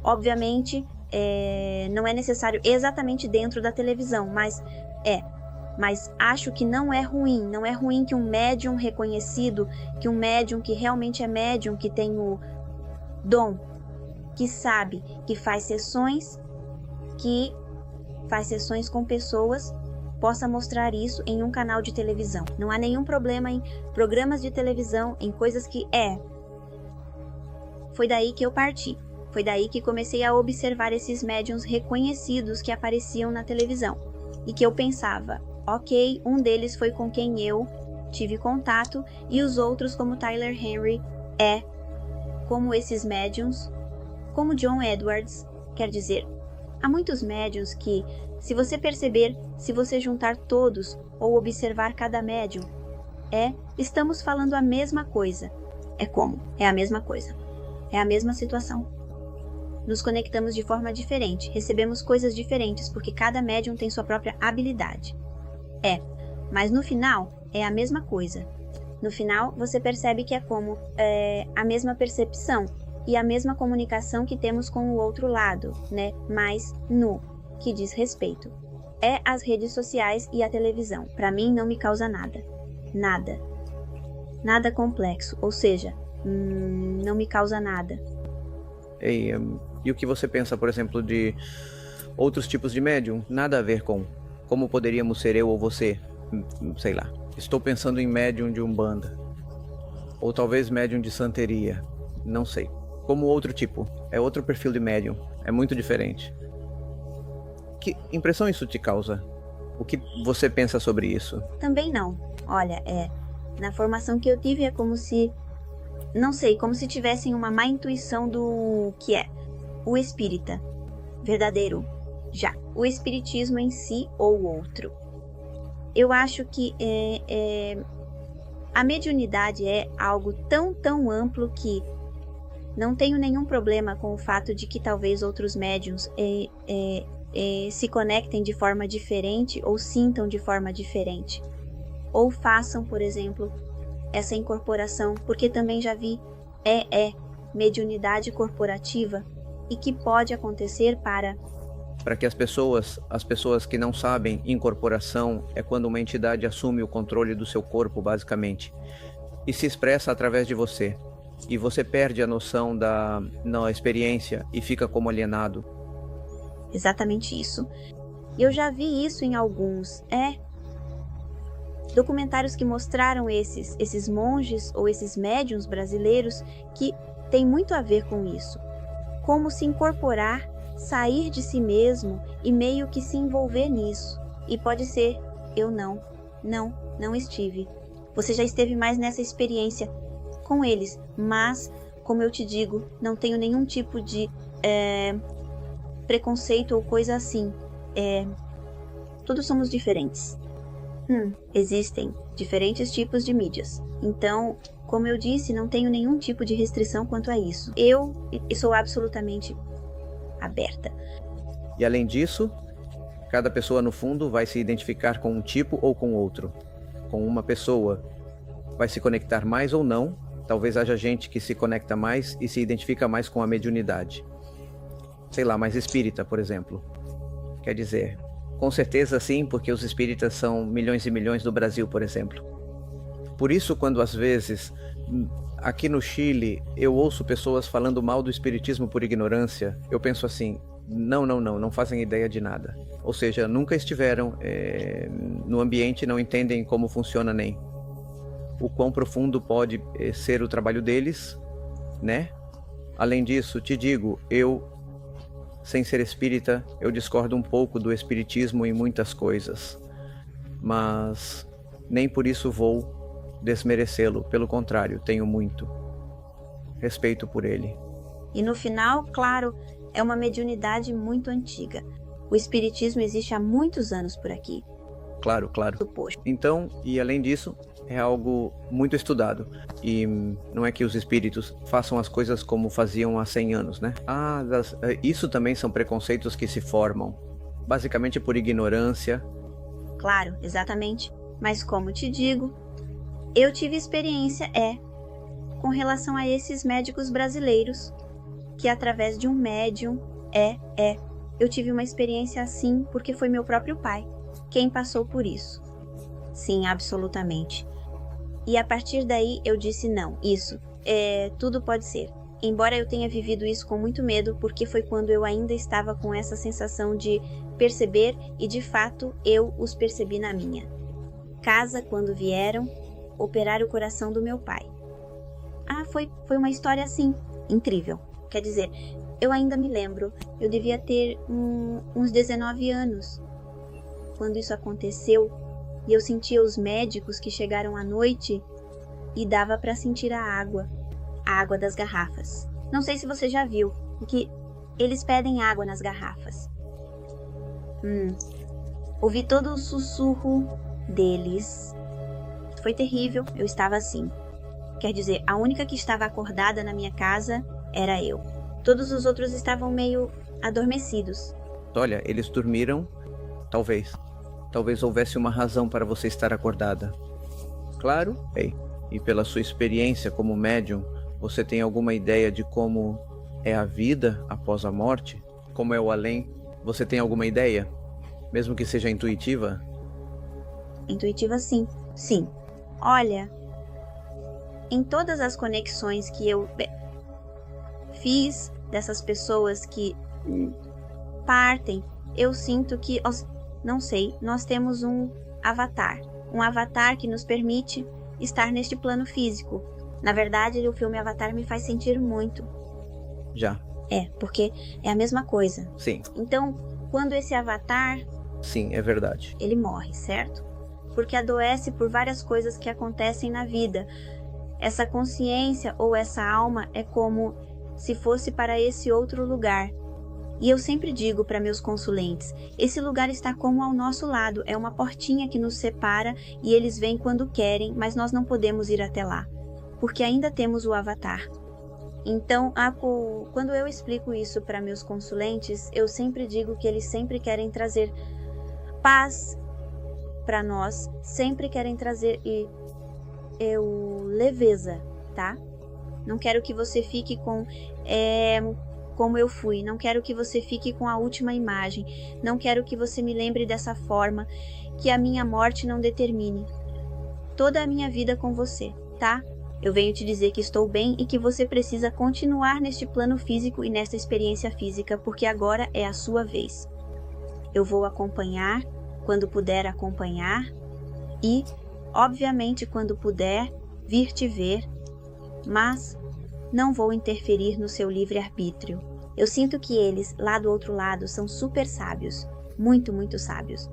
Obviamente, não é necessário exatamente dentro da televisão, mas acho que não é ruim. Não é ruim que um médium reconhecido, que um médium que realmente é médium, que tem o dom, que sabe, que faz sessões com pessoas, possa mostrar isso em um canal de televisão. Não há nenhum problema em programas de televisão, em coisas que Foi daí que eu parti. Foi daí que comecei a observar esses médiuns reconhecidos que apareciam na televisão. E que eu pensava, ok, um deles foi com quem eu tive contato e os outros, como Tyler Henry, como esses médiuns, como John Edwards. Quer dizer, há muitos médiuns que, se você perceber, se você juntar todos ou observar cada médium, estamos falando a mesma coisa. É a mesma coisa. É a mesma situação. Nos conectamos de forma diferente, recebemos coisas diferentes, porque cada médium tem sua própria habilidade. Mas no final, é a mesma coisa. No final, você percebe que é como a mesma percepção e a mesma comunicação que temos com o outro lado, né? Mas no que diz respeito. As redes sociais e a televisão. Para mim, não me causa nada. Nada complexo, ou seja, não me causa nada. E o que você pensa, por exemplo, de outros tipos de médium? Nada a ver com como poderíamos ser eu ou você. Sei lá. Estou pensando em médium de Umbanda. Ou talvez médium de santeria. Não sei. Como outro tipo. É outro perfil de médium. É muito diferente. Que impressão isso te causa? O que você pensa sobre isso? Também não. Olha, na formação que eu tive é como se... Não sei, como se tivessem uma má intuição do que é o espírita. Verdadeiro. Já. O espiritismo em si ou outro. Eu acho que a mediunidade é algo tão amplo que não tenho nenhum problema com o fato de que talvez outros médiuns se conectem de forma diferente ou sintam de forma diferente. Ou façam, por exemplo, essa incorporação, porque também já vi mediunidade corporativa e que pode acontecer para que as pessoas que não sabem, incorporação é quando uma entidade assume o controle do seu corpo, basicamente, e se expressa através de você. E você perde a noção da experiência e fica como alienado. Exatamente isso. Eu já vi isso em alguns documentários que mostraram esses monges ou esses médiuns brasileiros que tem muito a ver com isso. Como se incorporar, sair de si mesmo e meio que se envolver nisso. E pode ser, eu não estive. Você já esteve mais nessa experiência com eles, mas, como eu te digo, não tenho nenhum tipo de preconceito ou coisa assim. Todos somos diferentes. Existem diferentes tipos de mídias. Então, como eu disse, não tenho nenhum tipo de restrição quanto a isso. Eu sou absolutamente aberta. E além disso, cada pessoa no fundo vai se identificar com um tipo ou com outro. Com uma pessoa vai se conectar mais ou não. Talvez haja gente que se conecta mais e se identifica mais com a mediunidade. Sei lá, mais espírita, por exemplo. Quer dizer, com certeza sim, porque os espíritas são milhões e milhões no Brasil, por exemplo. Por isso, quando às vezes, aqui no Chile, eu ouço pessoas falando mal do espiritismo por ignorância, eu penso assim, não fazem ideia de nada. Ou seja, nunca estiveram no ambiente, não entendem como funciona nem o quão profundo pode ser o trabalho deles, né? Além disso, te digo, eu, sem ser espírita, eu discordo um pouco do espiritismo em muitas coisas, mas nem por isso vou desmerecê-lo, pelo contrário, tenho muito respeito por ele. E no final, claro, é uma mediunidade muito antiga. O espiritismo existe há muitos anos por aqui. Claro. Então, e além disso, é algo muito estudado. E não é que os espíritos façam as coisas como faziam há 100 anos, né? Isso também são preconceitos que se formam, basicamente por ignorância. Claro, exatamente. Mas como te digo, eu tive experiência, com relação a esses médicos brasileiros, que através de um médium, eu tive uma experiência assim, porque foi meu próprio pai quem passou por isso. Sim, absolutamente. E a partir daí eu disse não, isso, tudo pode ser. Embora eu tenha vivido isso com muito medo, porque foi quando eu ainda estava com essa sensação de perceber e de fato eu os percebi na minha casa quando vieram operar o coração do meu pai. Foi uma história assim, incrível. Quer dizer, eu ainda me lembro, eu devia ter uns 19 anos quando isso aconteceu, e eu sentia os médicos que chegaram à noite e dava para sentir a água das garrafas. Não sei se você já viu, que eles pedem água nas garrafas. Ouvi todo o sussurro deles. Foi terrível, eu estava assim. Quer dizer, a única que estava acordada na minha casa era eu. Todos os outros estavam meio adormecidos. Olha, eles dormiram, talvez. Talvez houvesse uma razão para você estar acordada. Claro, e pela sua experiência como médium, você tem alguma ideia de como é a vida após a morte? Como é o além? Você tem alguma ideia? Mesmo que seja intuitiva? Intuitiva, sim. Sim. Olha, em todas as conexões que eu fiz dessas pessoas que partem, eu sinto que, não sei, nós temos um avatar que nos permite estar neste plano físico. Na verdade, o filme Avatar me faz sentir muito. Já. Porque é a mesma coisa. Sim. Então, quando esse avatar... Sim, é verdade. Ele morre, certo? Porque adoece por várias coisas que acontecem na vida. Essa consciência ou essa alma é como se fosse para esse outro lugar. E eu sempre digo para meus consulentes, esse lugar está como ao nosso lado, é uma portinha que nos separa e eles vêm quando querem, mas nós não podemos ir até lá, porque ainda temos o avatar. Então, quando eu explico isso para meus consulentes, eu sempre digo que eles sempre querem trazer paz para nós, sempre querem trazer leveza, tá? Não quero que você fique com como eu fui, não quero que você fique com a última imagem, não quero que você me lembre dessa forma, que a minha morte não determine toda a minha vida com você, tá? Eu venho te dizer que estou bem e que você precisa continuar neste plano físico e nesta experiência física, porque agora é a sua vez. Eu vou acompanhar quando puder acompanhar e, obviamente, quando puder, vir te ver, mas não vou interferir no seu livre-arbítrio. Eu sinto que eles, lá do outro lado, são super sábios, muito, muito sábios.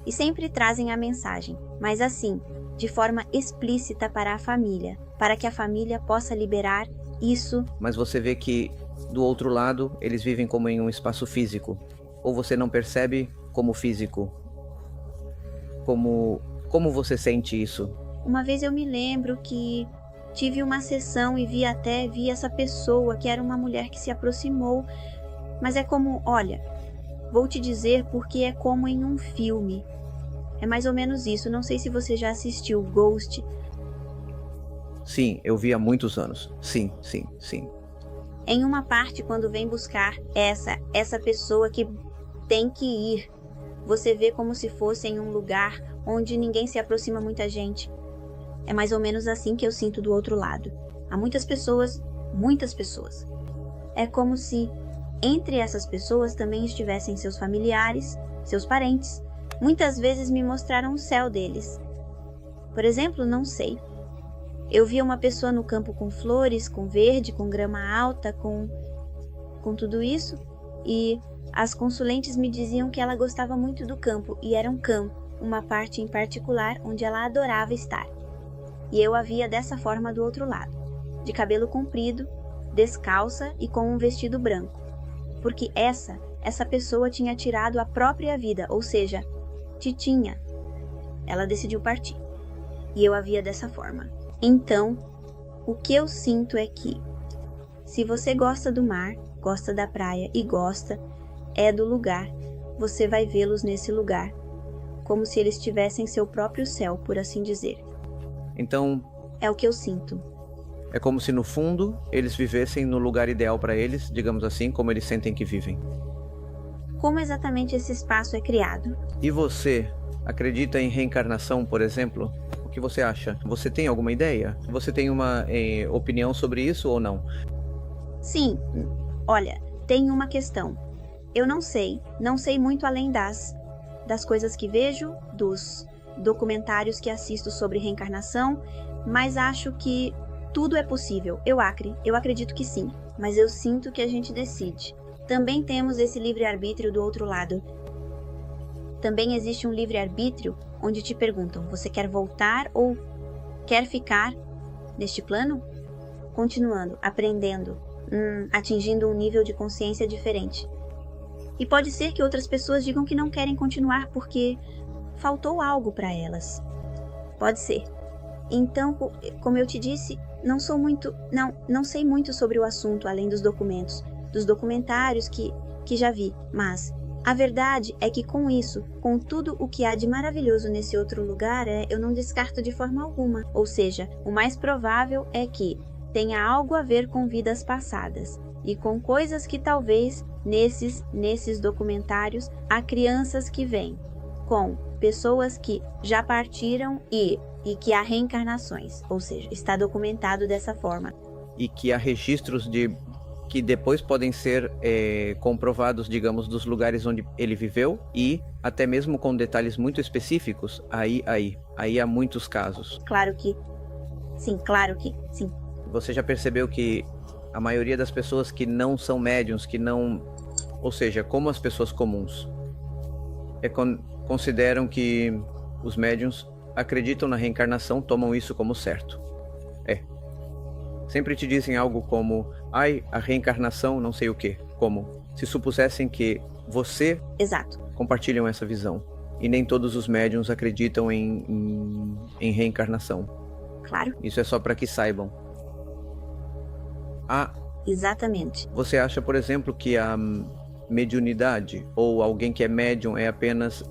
E sempre trazem a mensagem, mas assim, de forma explícita para a família, para que a família possa liberar isso. Mas você vê que, do outro lado, eles vivem como em um espaço físico. Ou você não percebe como físico? Como você sente isso? Uma vez eu me lembro que tive uma sessão e vi essa pessoa, que era uma mulher que se aproximou. Mas é como, olha, vou te dizer porque é como em um filme. É mais ou menos isso, não sei se você já assistiu Ghost. Sim, eu vi há muitos anos. Sim. Em uma parte, quando vem buscar essa pessoa que tem que ir, você vê como se fosse em um lugar onde ninguém se aproxima, muita gente. É mais ou menos assim que eu sinto do outro lado. Há muitas pessoas. É como se entre essas pessoas também estivessem seus familiares, seus parentes. Muitas vezes me mostraram o céu deles. Por exemplo, não sei. Eu via uma pessoa no campo com flores, com verde, com grama alta, com tudo isso. E as consulentes me diziam que ela gostava muito do campo, e era um campo, uma parte em particular onde ela adorava estar. E eu a via dessa forma do outro lado, de cabelo comprido, descalça e com um vestido branco. Porque essa pessoa tinha tirado a própria vida, ou seja, Titinha. Ela decidiu partir. E eu a via dessa forma. Então, o que eu sinto é que, se você gosta do mar, gosta da praia e gosta do lugar, você vai vê-los nesse lugar, como se eles tivessem seu próprio céu, por assim dizer. Então, é o que eu sinto. É como se no fundo eles vivessem no lugar ideal para eles, digamos assim, como eles sentem que vivem. Como exatamente esse espaço é criado? E você acredita em reencarnação, por exemplo? O que você acha? Você tem alguma ideia? Você tem uma opinião sobre isso ou não? Sim. Olha, tem uma questão. Eu não sei muito além das coisas que vejo, dos documentários que assisto sobre reencarnação, mas acho que tudo é possível. Eu acredito que sim, mas eu sinto que a gente decide. Também temos esse livre-arbítrio do outro lado. Também existe um livre-arbítrio onde te perguntam, você quer voltar ou quer ficar neste plano? Continuando, aprendendo, atingindo um nível de consciência diferente. E pode ser que outras pessoas digam que não querem continuar porque faltou algo para elas. Pode ser. Então, como eu te disse, não sei muito sobre o assunto além dos documentos, dos documentários que já vi, mas a verdade é que com isso, com tudo o que há de maravilhoso nesse outro lugar, eu não descarto de forma alguma. Ou seja, o mais provável é que tenha algo a ver com vidas passadas e com coisas que talvez nesses documentários há crianças que vêm com pessoas que já partiram e e que há reencarnações, ou seja, está documentado dessa forma. E que há registros que depois podem ser comprovados, digamos, dos lugares onde ele viveu e até mesmo com detalhes muito específicos. Aí há muitos casos. Claro que sim. Você já percebeu que a maioria das pessoas que não são médiuns, ou seja, como as pessoas comuns, consideram que os médiuns acreditam na reencarnação, tomam isso como certo. Sempre te dizem algo como, a reencarnação não sei o quê. Como se supusessem que você Exato. compartilham essa visão. E nem todos os médiuns acreditam em reencarnação. Claro. Isso é só para que saibam. Exatamente. Você acha, por exemplo, que a mediunidade ou alguém que é médium é apenas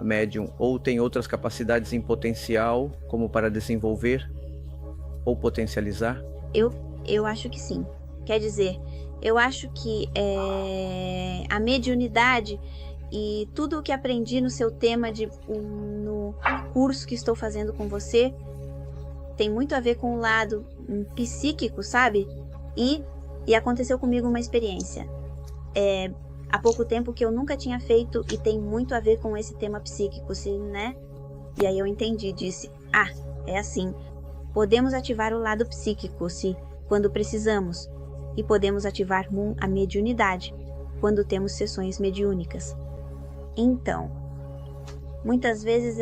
médium ou tem outras capacidades em potencial como para desenvolver ou potencializar? Eu acho que sim. Quer dizer, eu acho que a mediunidade e tudo o que aprendi no seu tema no curso que estou fazendo com você tem muito a ver com o lado psíquico, sabe? E aconteceu comigo uma experiência. Há pouco tempo que eu nunca tinha feito e tem muito a ver com esse tema psíquico, né? E aí eu entendi, disse, é assim. Podemos ativar o lado psíquico, quando precisamos, e podemos ativar a mediunidade, quando temos sessões mediúnicas. Então, muitas vezes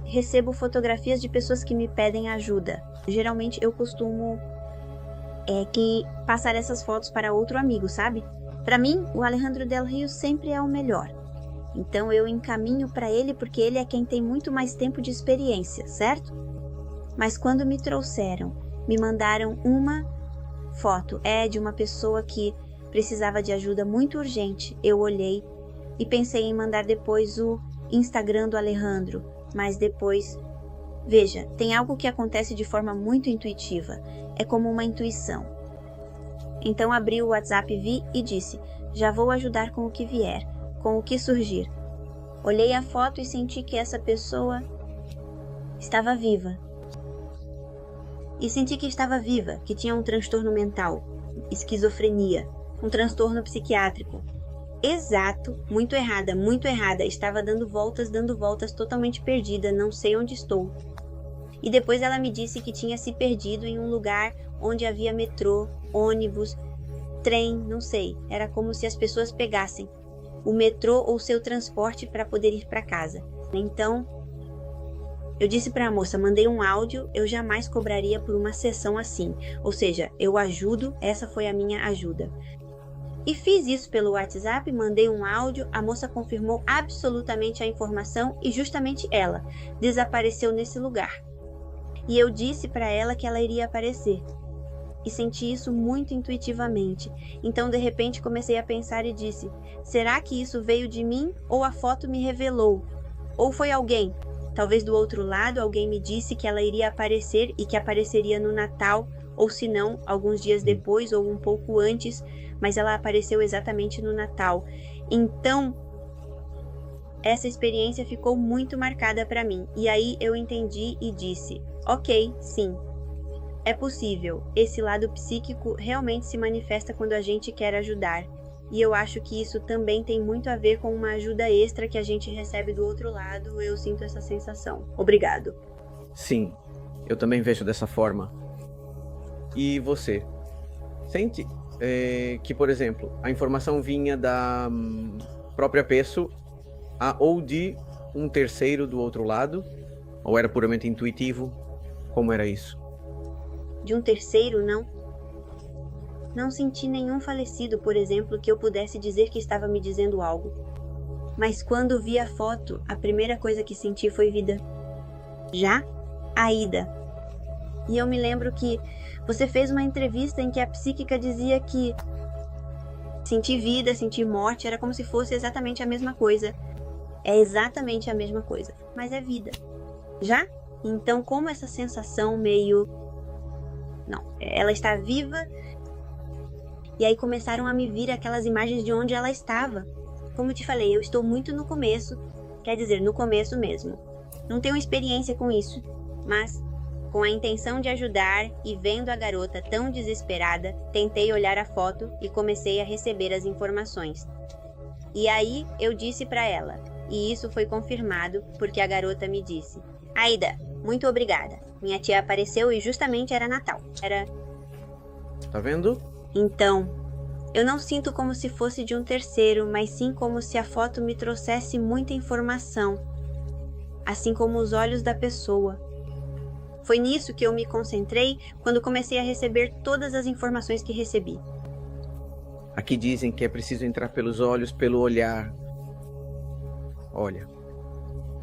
recebo fotografias de pessoas que me pedem ajuda. Geralmente eu costumo passar essas fotos para outro amigo, sabe? Para mim, o Alejandro Del Rio sempre é o melhor. Então eu encaminho para ele porque ele é quem tem muito mais tempo de experiência, certo? Mas quando me mandaram uma foto, de uma pessoa que precisava de ajuda muito urgente. Eu olhei e pensei em mandar depois o Instagram do Alejandro, mas depois... Veja, tem algo que acontece de forma muito intuitiva, é como uma intuição. Então abri o WhatsApp, vi e disse, já vou ajudar com o que vier, com o que surgir. Olhei a foto e senti que essa pessoa estava viva. Que tinha um transtorno mental, esquizofrenia, um transtorno psiquiátrico. Exato, muito errada, estava dando voltas, totalmente perdida, não sei onde estou. E depois ela me disse que tinha se perdido em um lugar onde havia metrô, ônibus, trem, não sei. Era como se as pessoas pegassem o metrô ou seu transporte para poder ir para casa. Então, eu disse para a moça, mandei um áudio, eu jamais cobraria por uma sessão assim. Ou seja, eu ajudo, essa foi a minha ajuda. E fiz isso pelo WhatsApp, mandei um áudio, a moça confirmou absolutamente a informação e justamente ela desapareceu nesse lugar. E eu disse para ela que ela iria aparecer. E senti isso muito intuitivamente. Então, de repente, comecei a pensar e disse, será que isso veio de mim ou a foto me revelou? Ou foi alguém? Talvez do outro lado alguém me disse que ela iria aparecer e que apareceria no Natal, ou se não, alguns dias depois ou um pouco antes, mas ela apareceu exatamente no Natal. Então, essa experiência ficou muito marcada para mim. E aí eu entendi e disse, ok, sim, é possível. Esse lado psíquico realmente se manifesta quando a gente quer ajudar. E eu acho que isso também tem muito a ver com uma ajuda extra que a gente recebe do outro lado. Eu sinto essa sensação. Obrigado. Sim, eu também vejo dessa forma. E você? Sente que, por exemplo, a informação vinha da própria pessoa ou de um terceiro do outro lado? Ou era puramente intuitivo? Como era isso? De um terceiro, não. Não senti nenhum falecido, por exemplo, que eu pudesse dizer que estava me dizendo algo. Mas quando vi a foto, a primeira coisa que senti foi vida. Já? Aida. E eu me lembro que você fez uma entrevista em que a psíquica dizia que sentir vida, sentir morte, era como se fosse exatamente a mesma coisa. É exatamente a mesma coisa, mas é vida. Já? Então, como essa sensação meio... Não, ela está viva... E aí começaram a me vir aquelas imagens de onde ela estava. Como eu te falei, eu estou muito no começo, quer dizer, no começo mesmo. Não tenho experiência com isso, mas, com a intenção de ajudar e vendo a garota tão desesperada, tentei olhar a foto e comecei a receber as informações. E aí eu disse para ela, e isso foi confirmado porque a garota me disse: Aida, muito obrigada. Minha tia apareceu e justamente era Natal. Tá vendo? Então, eu não sinto como se fosse de um terceiro, mas sim como se a foto me trouxesse muita informação, assim como os olhos da pessoa. Foi nisso que eu me concentrei quando comecei a receber todas as informações que recebi. Aqui dizem que é preciso entrar pelos olhos, pelo olhar. Olha,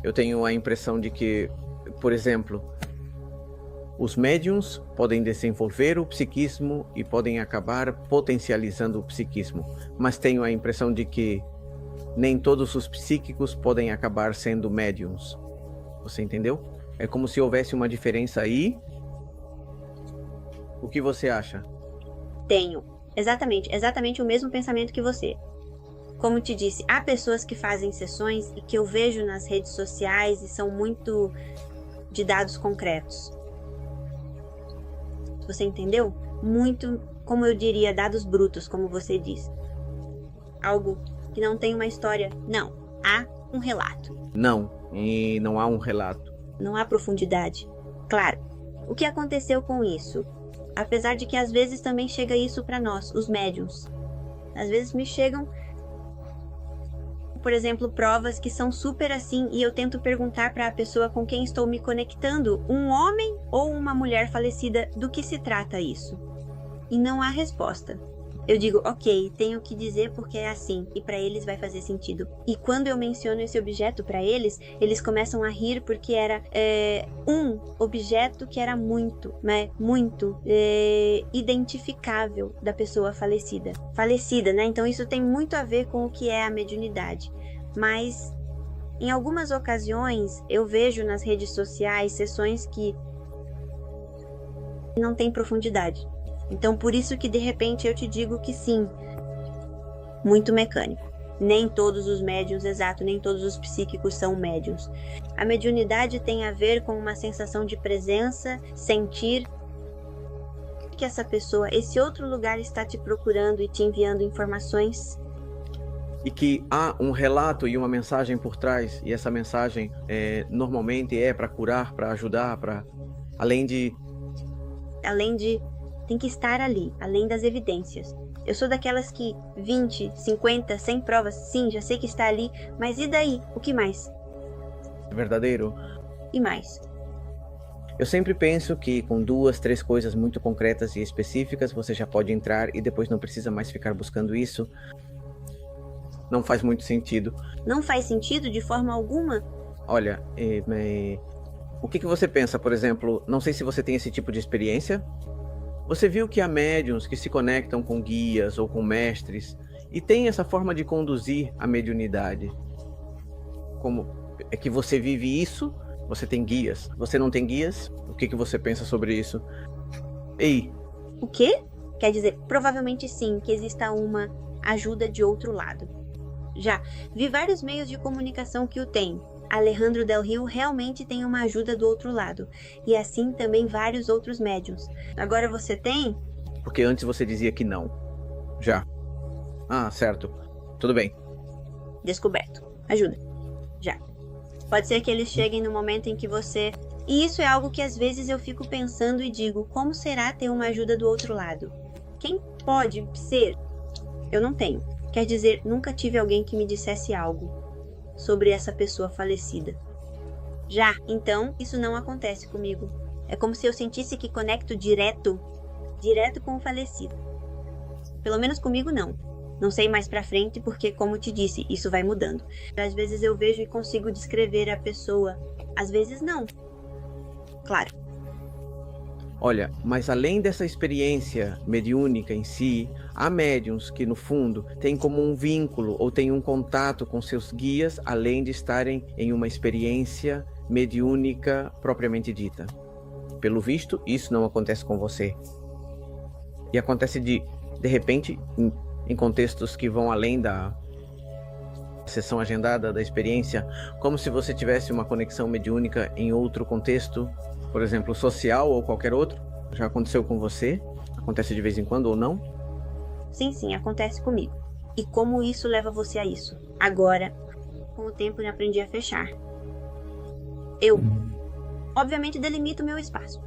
eu tenho a impressão de que, por exemplo, os médiums podem desenvolver o psiquismo e podem acabar potencializando o psiquismo, mas tenho a impressão de que nem todos os psíquicos podem acabar sendo médiums. Você entendeu? É como se houvesse uma diferença aí. O que você acha? Tenho exatamente o mesmo pensamento que você. Como te disse, há pessoas que fazem sessões e que eu vejo nas redes sociais e são muito de dados concretos. Você entendeu? Muito, como eu diria, dados brutos, como você disse. Algo que não tem uma história. Não, há um relato. Não, e não há um relato. Não há profundidade. Claro. O que aconteceu com isso? Apesar de que às vezes também chega isso para nós, os médiums. Às vezes me chegam, por exemplo, provas que são super assim e eu tento perguntar para a pessoa com quem estou me conectando, um homem ou uma mulher falecida, do que se trata isso? E não há resposta. Eu digo, ok, tenho que dizer porque é assim, e para eles vai fazer sentido. E quando eu menciono esse objeto para eles, eles começam a rir porque era um objeto que era muito identificável da pessoa falecida. Falecida, né? Então isso tem muito a ver com o que é a mediunidade. Mas, em algumas ocasiões, eu vejo nas redes sociais sessões que não tem profundidade. Então, por isso que de repente eu te digo que sim, muito mecânico. Nem todos os médiuns, exato, nem todos os psíquicos são médiuns. A mediunidade tem a ver com uma sensação de presença, sentir que essa pessoa, esse outro lugar está te procurando e te enviando informações. E que há um relato e uma mensagem por trás, e essa mensagem normalmente é para curar, para ajudar, para além de tem que estar ali, além das evidências. Eu sou daquelas que 20, 50, 100 provas, sim, já sei que está ali, mas e daí? O que mais? verdadeiro. E mais? Eu sempre penso que com 2, 3 coisas muito concretas e específicas você já pode entrar e depois não precisa mais ficar buscando isso. Não faz muito sentido. Não faz sentido de forma alguma? Olha, o que você pensa, por exemplo, não sei se você tem esse tipo de experiência. Você viu que há médiuns que se conectam com guias ou com mestres e tem essa forma de conduzir a mediunidade. Como é que você vive isso? Você tem guias. Você não tem guias? O que você pensa sobre isso? Ei! O quê? Quer dizer, provavelmente sim, que exista uma ajuda de outro lado. Já vi vários meios de comunicação que o têm. Alejandro Del Rio realmente tem uma ajuda do outro lado. E assim também vários outros médiuns. Agora você tem? Porque antes você dizia que não. Já. Ah, certo. Tudo bem. Descoberto. Ajuda. Já. Pode ser que eles cheguem no momento em que você... E isso é algo que às vezes eu fico pensando e digo, como será ter uma ajuda do outro lado? Quem pode ser? Eu não tenho. Quer dizer, nunca tive alguém que me dissesse algo sobre essa pessoa falecida. Já, então, isso não acontece comigo. É como se eu sentisse que conecto direto com o falecido. Pelo menos comigo não. Não sei mais pra frente porque, como te disse, isso vai mudando. Às vezes eu vejo e consigo descrever a pessoa. Às vezes não. Claro. Olha, mas além dessa experiência mediúnica em si, há médiuns que, no fundo, têm como um vínculo ou têm um contato com seus guias, além de estarem em uma experiência mediúnica propriamente dita. Pelo visto, isso não acontece com você. E acontece de repente, em contextos que vão além sessão agendada da experiência, como se você tivesse uma conexão mediúnica em outro contexto, por exemplo, social ou qualquer outro? Já aconteceu com você? Acontece de vez em quando ou não? Sim, acontece comigo. E como isso leva você a isso? Agora, com o tempo, eu aprendi a fechar. Eu, obviamente, delimito meu espaço.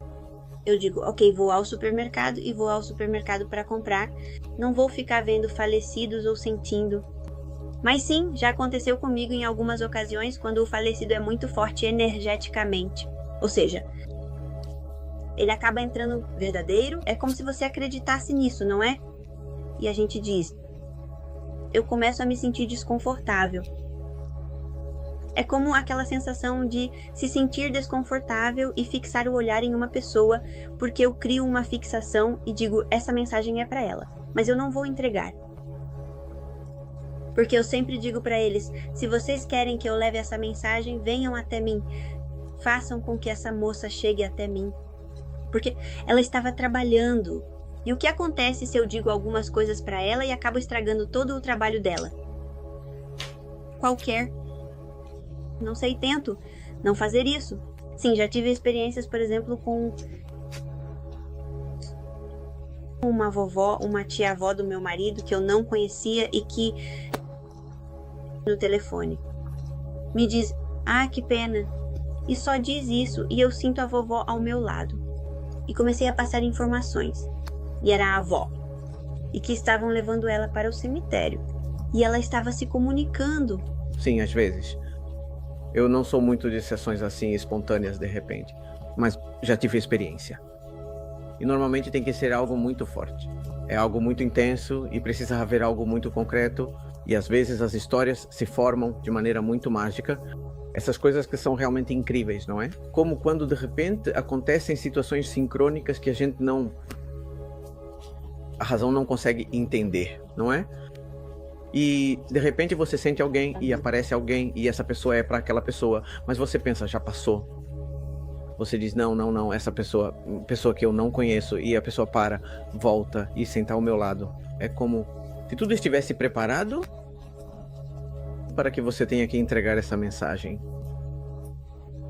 Eu digo, ok, vou ao supermercado e vou ao supermercado para comprar. Não vou ficar vendo falecidos ou sentindo. Mas sim, já aconteceu comigo em algumas ocasiões quando o falecido é muito forte energeticamente. Ou seja, ele acaba entrando verdadeiro. É como se você acreditasse nisso, não é? E a gente diz, eu começo a me sentir desconfortável. É como aquela sensação de se sentir desconfortável e fixar o olhar em uma pessoa, porque eu crio uma fixação e digo, essa mensagem é para ela, mas eu não vou entregar. Porque eu sempre digo para eles, se vocês querem que eu leve essa mensagem, venham até mim. Façam com que essa moça chegue até mim. Porque ela estava trabalhando. E o que acontece se eu digo algumas coisas para ela e acabo estragando todo o trabalho dela? Qualquer. Não sei, tento não fazer isso. Sim, já tive experiências, por exemplo, com uma vovó, uma tia-avó do meu marido que eu não conhecia e que no telefone me diz, que pena, e só diz isso e eu sinto a vovó ao meu lado. E comecei a passar informações. E era a avó. E que estavam levando ela para o cemitério. E ela estava se comunicando. Sim, às vezes. Eu não sou muito de sessões assim, espontâneas de repente. Mas já tive experiência. E normalmente tem que ser algo muito forte. É algo muito intenso e precisa haver algo muito concreto. E às vezes as histórias se formam de maneira muito mágica. Essas coisas que são realmente incríveis, não é? Como quando de repente acontecem situações sincrônicas que a gente não... a razão não consegue entender, não é? E de repente você sente alguém e aparece alguém e essa pessoa é para aquela pessoa, mas você pensa, já passou. Você diz, não, essa pessoa que eu não conheço, e a pessoa para, volta e senta ao meu lado. É como se tudo estivesse preparado para que você tenha que entregar essa mensagem.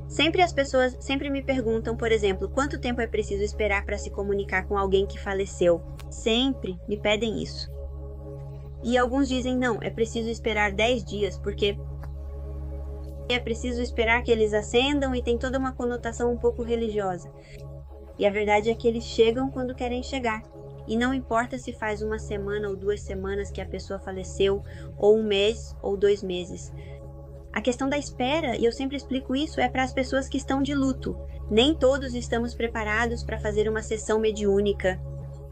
Sempre as pessoas me perguntam, por exemplo, quanto tempo é preciso esperar para se comunicar com alguém que faleceu? Sempre me pedem isso. E alguns dizem, não, é preciso esperar 10 dias, porque é preciso esperar que eles acendam e tem toda uma conotação um pouco religiosa. E a verdade é que eles chegam quando querem chegar. E não importa se faz 1 semana ou 2 semanas que a pessoa faleceu, ou 1 mês ou 2 meses. A questão da espera, e eu sempre explico isso, é para as pessoas que estão de luto. Nem todos estamos preparados para fazer uma sessão mediúnica.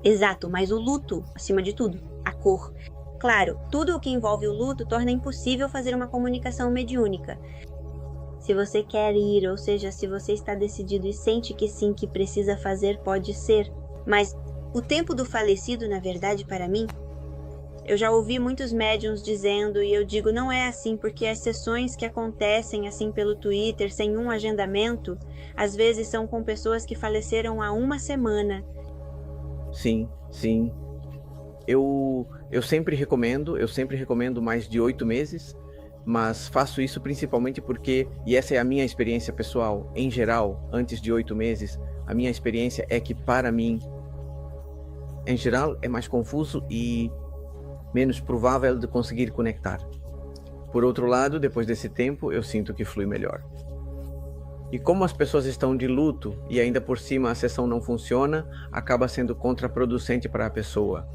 Exato, mas o luto, acima de tudo, a cor. Claro, tudo o que envolve o luto torna impossível fazer uma comunicação mediúnica. Se você quer ir, ou seja, se você está decidido e sente que sim, que precisa fazer, pode ser. Mas o tempo do falecido, na verdade, para mim, eu já ouvi muitos médiuns dizendo, e eu digo, não é assim, porque as sessões que acontecem assim pelo Twitter, sem um agendamento, às vezes são com pessoas que faleceram há 1 semana. Sim. Eu sempre recomendo mais de 8 meses, mas faço isso principalmente porque, e essa é a minha experiência pessoal, em geral, antes de 8 meses, a minha experiência é que para mim, em geral, é mais confuso e menos provável de conseguir conectar. Por outro lado, depois desse tempo, eu sinto que flui melhor. E como as pessoas estão de luto e ainda por cima a sessão não funciona, acaba sendo contraproducente para a pessoa.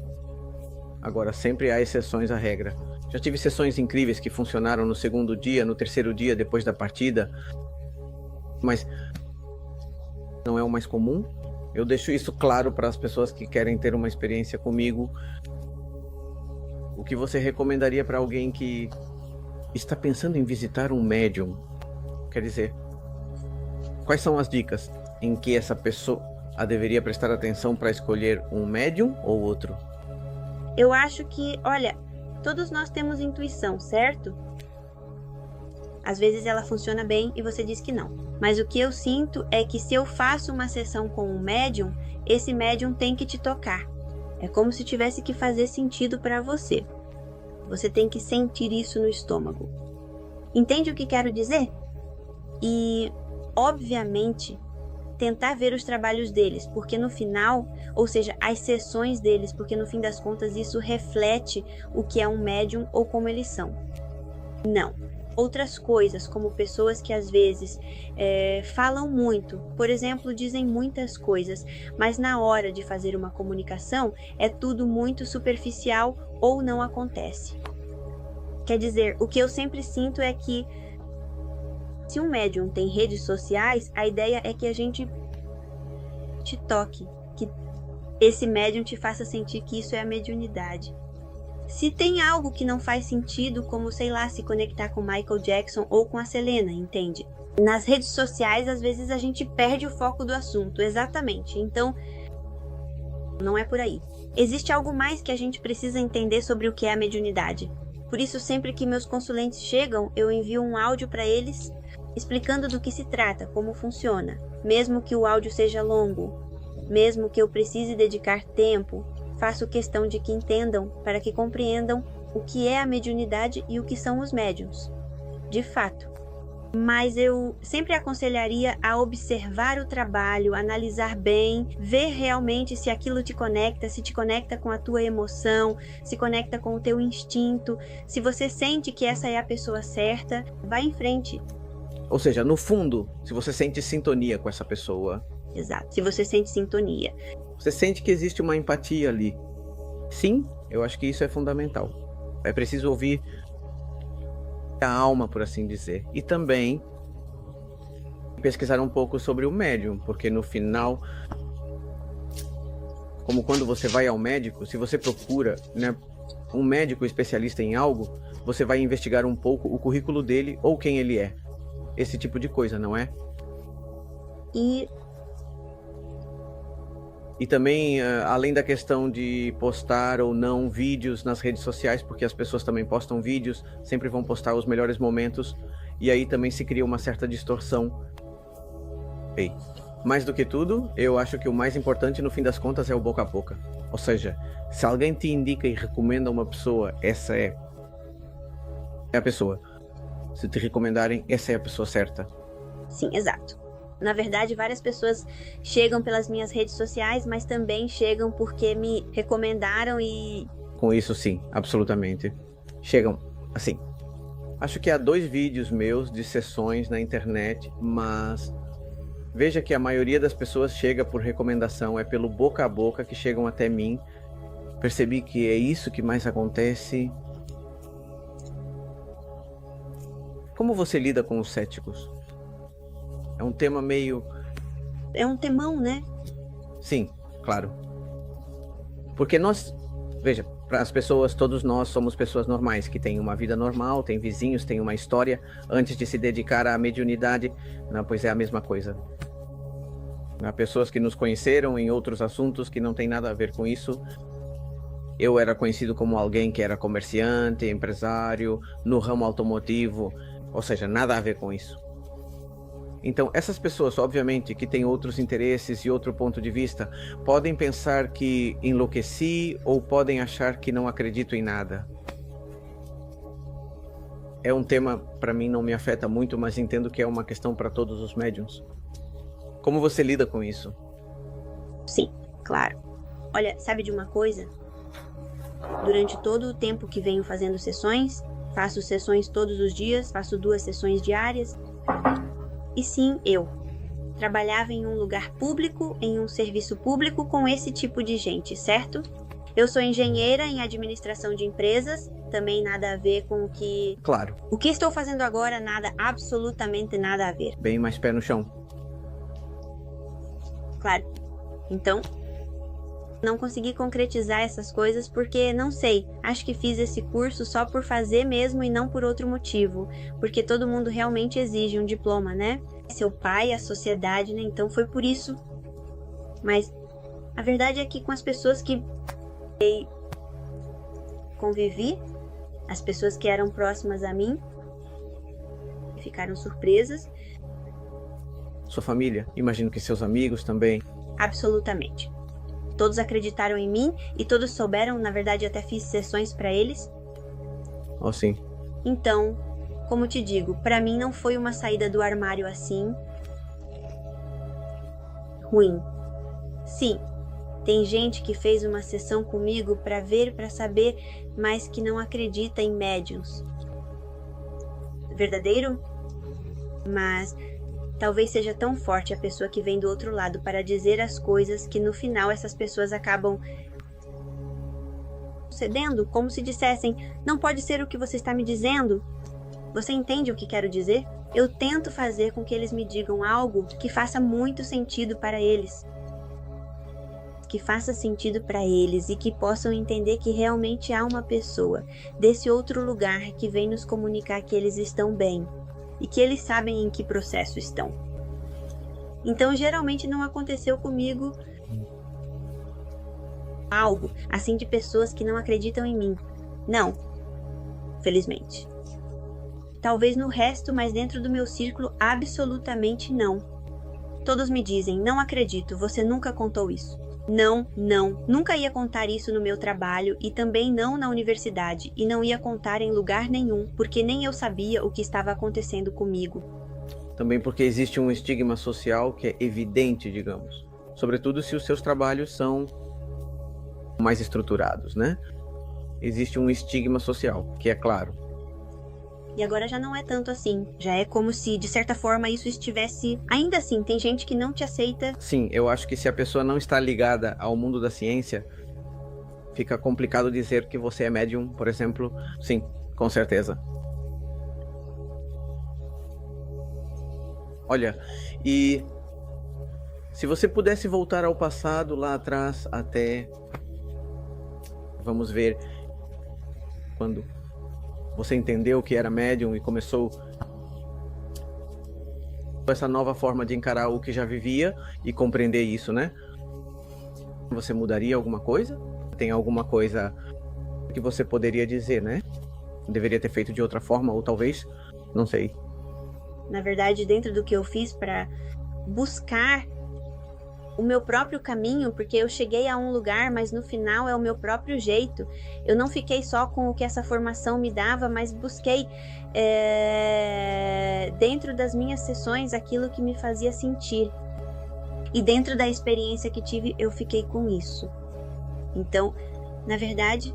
Agora, sempre há exceções à regra. Já tive sessões incríveis que funcionaram no 2º dia, no 3º dia depois da partida, mas não é o mais comum. Eu deixo isso claro para as pessoas que querem ter uma experiência comigo. O que você recomendaria para alguém que está pensando em visitar um médium? Quer dizer, quais são as dicas em que essa pessoa deveria prestar atenção para escolher um médium ou outro? Eu acho que, olha, todos nós temos intuição, certo? Às vezes ela funciona bem e você diz que não. Mas o que eu sinto é que se eu faço uma sessão com um médium, esse médium tem que te tocar. É como se tivesse que fazer sentido para você. Você tem que sentir isso no estômago. Entende o que quero dizer? E, obviamente, tentar ver os trabalhos deles, porque no final, ou seja, as sessões deles, porque no fim das contas isso reflete o que é um médium ou como eles são. Não. Outras coisas, como pessoas que às vezes falam muito, por exemplo, dizem muitas coisas, mas na hora de fazer uma comunicação é tudo muito superficial ou não acontece. Quer dizer, o que eu sempre sinto é que se um médium tem redes sociais, a ideia é que a gente te toque, que esse médium te faça sentir que isso é a mediunidade. Se tem algo que não faz sentido, como, sei lá, se conectar com Michael Jackson ou com a Selena, entende? Nas redes sociais, às vezes a gente perde o foco do assunto, exatamente. Então, não é por aí. Existe algo mais que a gente precisa entender sobre o que é a mediunidade. Por isso, sempre que meus consulentes chegam, eu envio um áudio para eles explicando do que se trata, como funciona. Mesmo que o áudio seja longo, mesmo que eu precise dedicar tempo, faço questão de que entendam, para que compreendam o que é a mediunidade e o que são os médiuns. De fato. Mas eu sempre aconselharia a observar o trabalho, analisar bem, ver realmente se aquilo te conecta, se te conecta com a tua emoção, se conecta com o teu instinto. Se você sente que essa é a pessoa certa, vá em frente. Ou seja, no fundo, se você sente sintonia com essa pessoa. Exato, se você sente sintonia. Você sente que existe uma empatia ali. Sim, eu acho que isso é fundamental. É preciso ouvir a alma, por assim dizer. E também pesquisar um pouco sobre o médium, porque no final, como quando você vai ao médico, se você procura, né, um médico especialista em algo, você vai investigar um pouco o currículo dele ou quem ele é. Esse tipo de coisa, não é? E também, além da questão de postar ou não vídeos nas redes sociais, porque as pessoas também postam vídeos, sempre vão postar os melhores momentos, e aí também se cria uma certa distorção. Ei, mais do que tudo, eu acho que o mais importante no fim das contas é o boca a boca. Ou seja, se alguém te indica e recomenda uma pessoa, essa é a pessoa. Se te recomendarem, essa é a pessoa certa. Sim, exato. Na verdade, várias pessoas chegam pelas minhas redes sociais, mas também chegam porque me recomendaram e... Com isso, sim, absolutamente. Chegam, assim, acho que há 2 vídeos meus de sessões na internet, mas veja que a maioria das pessoas chega por recomendação, é pelo boca a boca que chegam até mim. Percebi que é isso que mais acontece. Como você lida com os céticos? É um tema meio... É um temão, né? Sim, claro. Porque nós... Veja, para as pessoas, todos nós somos pessoas normais, que têm uma vida normal, têm vizinhos, têm uma história, antes de se dedicar à mediunidade. Não, pois é a mesma coisa. Há pessoas que nos conheceram em outros assuntos que não tem nada a ver com isso. Eu era conhecido como alguém que era comerciante, empresário, no ramo automotivo, ou seja, nada a ver com isso. Então, essas pessoas, obviamente, que têm outros interesses e outro ponto de vista, podem pensar que enlouqueci ou podem achar que não acredito em nada. É um tema, para mim, não me afeta muito, mas entendo que é uma questão para todos os médiuns. Como você lida com isso? Sim, claro. Olha, sabe de uma coisa? Durante todo o tempo que venho fazendo sessões, faço sessões todos os dias, faço 2 sessões diárias. E sim, eu trabalhava em um lugar público, em um serviço público com esse tipo de gente, certo? Eu sou engenheira em administração de empresas, também nada a ver com o que... Claro. O que estou fazendo agora, nada, absolutamente nada a ver. Bem mais pé no chão. Claro. Então, não consegui concretizar essas coisas porque, não sei, acho que fiz esse curso só por fazer mesmo e não por outro motivo. Porque todo mundo realmente exige um diploma, né? Seu pai, a sociedade, né? Então foi por isso. Mas a verdade é que com as pessoas que convivi, as pessoas que eram próximas a mim, ficaram surpresas. Sua família? Imagino que seus amigos também. Absolutamente. Todos acreditaram em mim e todos souberam, na verdade até fiz sessões para eles. Oh, sim. Então, como te digo, pra mim não foi uma saída do armário assim ruim. Sim, tem gente que fez uma sessão comigo pra ver, pra saber, mas que não acredita em médiuns. Verdadeiro? Mas talvez seja tão forte a pessoa que vem do outro lado para dizer as coisas que no final essas pessoas acabam cedendo, como se dissessem: não pode ser o que você está me dizendo. Você entende o que quero dizer? Eu tento fazer com que eles me digam algo que faça muito sentido para eles. Que faça sentido para eles e que possam entender que realmente há uma pessoa desse outro lugar que vem nos comunicar que eles estão bem e que eles sabem em que processo estão. Então, geralmente não aconteceu comigo algo assim de pessoas que não acreditam em mim. Não, felizmente. Talvez no resto, mas dentro do meu círculo, absolutamente não. Todos me dizem: não acredito, você nunca contou isso. Não, nunca ia contar isso no meu trabalho e também não na universidade, e não ia contar em lugar nenhum, porque nem eu sabia o que estava acontecendo comigo. Também porque existe um estigma social que é evidente, digamos. Sobretudo se os seus trabalhos são mais estruturados, né? Existe um estigma social, que é claro. E agora já não é tanto assim. Já é como se, de certa forma, isso estivesse... Ainda assim, tem gente que não te aceita. Sim, eu acho que se a pessoa não está ligada ao mundo da ciência, fica complicado dizer que você é médium, por exemplo. Sim, com certeza. Olha, e se você pudesse voltar ao passado, lá atrás, até... Vamos ver quando você entendeu que era médium e começou essa nova forma de encarar o que já vivia e compreender isso, né? Você mudaria alguma coisa? Tem alguma coisa que você poderia dizer, né? Deveria ter feito de outra forma, ou talvez, não sei. Na verdade, dentro do que eu fiz para buscar o meu próprio caminho, porque eu cheguei a um lugar, mas no final é o meu próprio jeito. Eu não fiquei só com o que essa formação me dava, mas busquei dentro das minhas sessões aquilo que me fazia sentir. E dentro da experiência que tive, eu fiquei com isso. Então, na verdade,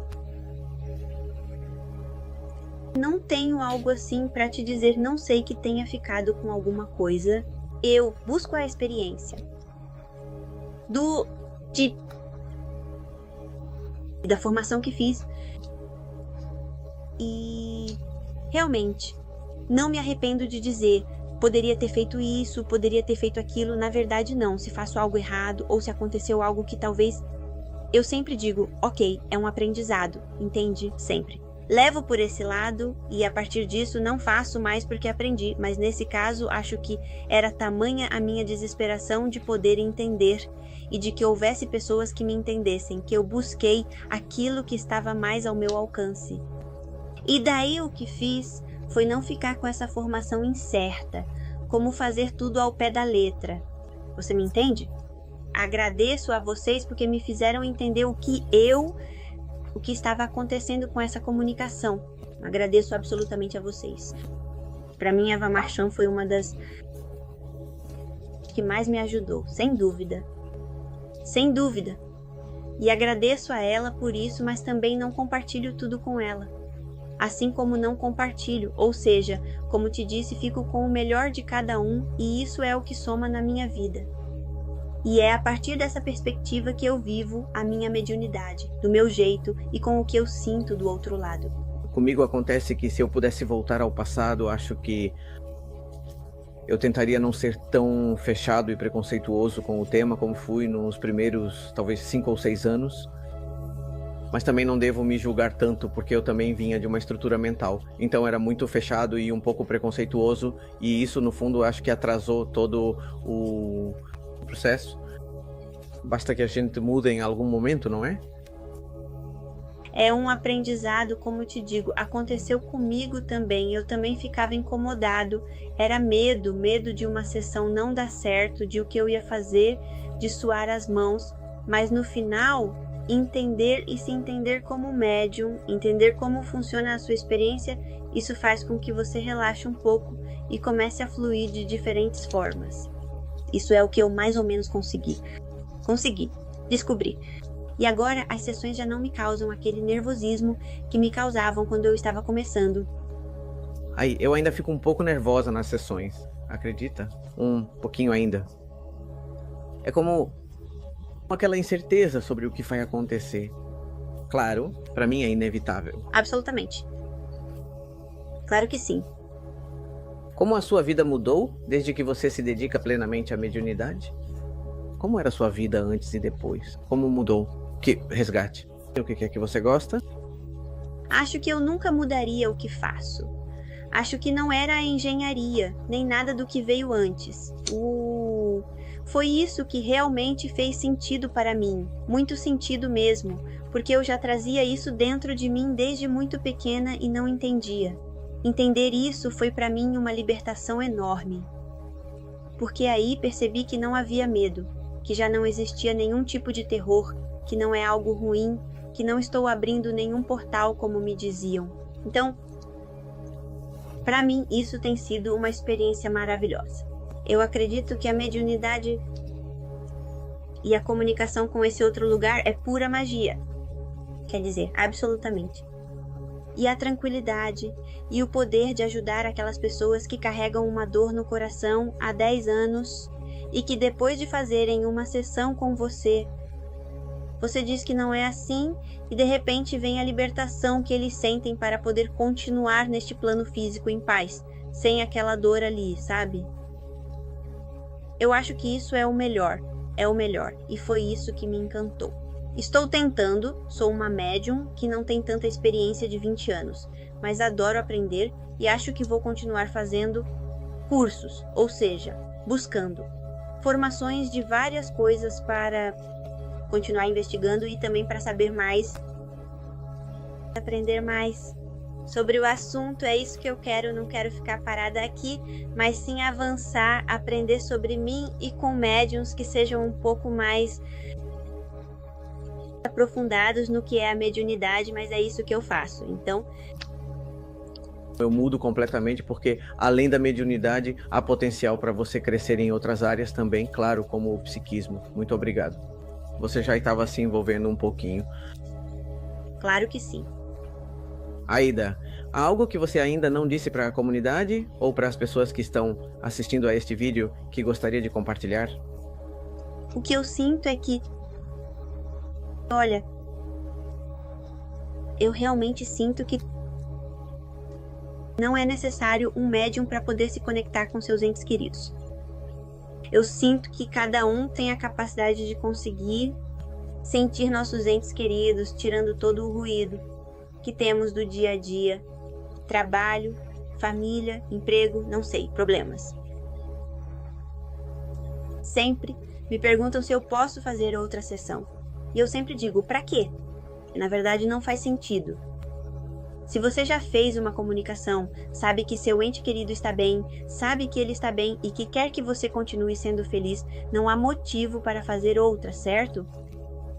não tenho algo assim para te dizer, não sei que tenha ficado com alguma coisa. Eu busco a experiência da formação que fiz e realmente não me arrependo de dizer poderia ter feito isso, poderia ter feito aquilo. Na verdade não, se faço algo errado ou se aconteceu algo que talvez, eu sempre digo, ok, é um aprendizado, entende? Sempre levo por esse lado e a partir disso não faço mais porque aprendi, mas nesse caso acho que era tamanha a minha desesperação de poder entender e de que houvesse pessoas que me entendessem, que eu busquei aquilo que estava mais ao meu alcance. E daí o que fiz foi não ficar com essa formação incerta, como fazer tudo ao pé da letra. Você me entende? Agradeço a vocês porque me fizeram entender o que estava acontecendo com essa comunicação. Agradeço absolutamente a vocês. Para mim, Eva Marchand foi uma das que mais me ajudou, sem dúvida. Sem dúvida. E agradeço a ela por isso, mas também não compartilho tudo com ela. Assim como não compartilho, ou seja, como te disse, fico com o melhor de cada um e isso é o que soma na minha vida. E é a partir dessa perspectiva que eu vivo a minha mediunidade, do meu jeito e com o que eu sinto do outro lado. Comigo acontece que se eu pudesse voltar ao passado, acho que eu tentaria não ser tão fechado e preconceituoso com o tema como fui nos primeiros, talvez 5 ou 6 anos. Mas também não devo me julgar tanto, porque eu também vinha de uma estrutura mental. Então era muito fechado e um pouco preconceituoso, e isso no fundo acho que atrasou todo o processo. Basta que a gente mude em algum momento, não é? É um aprendizado, como te digo, aconteceu comigo também, eu também ficava incomodado, era medo de uma sessão não dar certo, de o que eu ia fazer, de suar as mãos, mas no final entender e se entender como médium, entender como funciona a sua experiência, isso faz com que você relaxe um pouco e comece a fluir de diferentes formas. Isso é o que eu mais ou menos consegui descobrir. E agora as sessões já não me causam aquele nervosismo que me causavam quando eu estava começando. Aí, eu ainda fico um pouco nervosa nas sessões, acredita? Um pouquinho ainda. É como aquela incerteza sobre o que vai acontecer. Claro, pra mim é inevitável. Absolutamente. Claro que sim. Como a sua vida mudou desde que você se dedica plenamente à mediunidade? Como era a sua vida antes e depois? Como mudou? Que resgate. O que é que você gosta? Acho que eu nunca mudaria o que faço. Acho que não era a engenharia, nem nada do que veio antes. Foi isso que realmente fez sentido para mim, muito sentido mesmo, porque eu já trazia isso dentro de mim desde muito pequena e não entendia. Entender isso foi para mim uma libertação enorme. Porque aí percebi que não havia medo, que já não existia nenhum tipo de terror, que não é algo ruim, que não estou abrindo nenhum portal como me diziam. Então, para mim isso tem sido uma experiência maravilhosa. Eu acredito que a mediunidade e a comunicação com esse outro lugar é pura magia. Quer dizer, absolutamente. E a tranquilidade e o poder de ajudar aquelas pessoas que carregam uma dor no coração há 10 anos e que depois de fazerem uma sessão com você diz que não é assim e de repente vem a libertação que eles sentem para poder continuar neste plano físico em paz, sem aquela dor ali, sabe? Eu acho que isso é o melhor, e foi isso que me encantou. Estou tentando, sou uma médium que não tem tanta experiência de 20 anos, mas adoro aprender e acho que vou continuar fazendo cursos, ou seja, buscando formações de várias coisas para continuar investigando e também para saber mais, aprender mais sobre o assunto. É isso que eu quero, não quero ficar parada aqui, mas sim avançar, aprender sobre mim e com médiums que sejam um pouco mais aprofundados no que é a mediunidade, mas é isso que eu faço. Então, eu mudo completamente porque, além da mediunidade, há potencial para você crescer em outras áreas também, claro, como o psiquismo. Muito obrigado. Você já estava se envolvendo um pouquinho. Claro que sim. Aida, há algo que você ainda não disse para a comunidade ou para as pessoas que estão assistindo a este vídeo que gostaria de compartilhar? O que eu sinto é que, olha, eu realmente sinto que não é necessário um médium para poder se conectar com seus entes queridos. Eu sinto que cada um tem a capacidade de conseguir sentir nossos entes queridos, tirando todo o ruído que temos do dia a dia, trabalho, família, emprego, não sei, problemas. Sempre me perguntam se eu posso fazer outra sessão. E eu sempre digo, pra quê? Na verdade não faz sentido. Se você já fez uma comunicação, sabe que seu ente querido está bem, sabe que ele está bem e que quer que você continue sendo feliz, não há motivo para fazer outra, certo?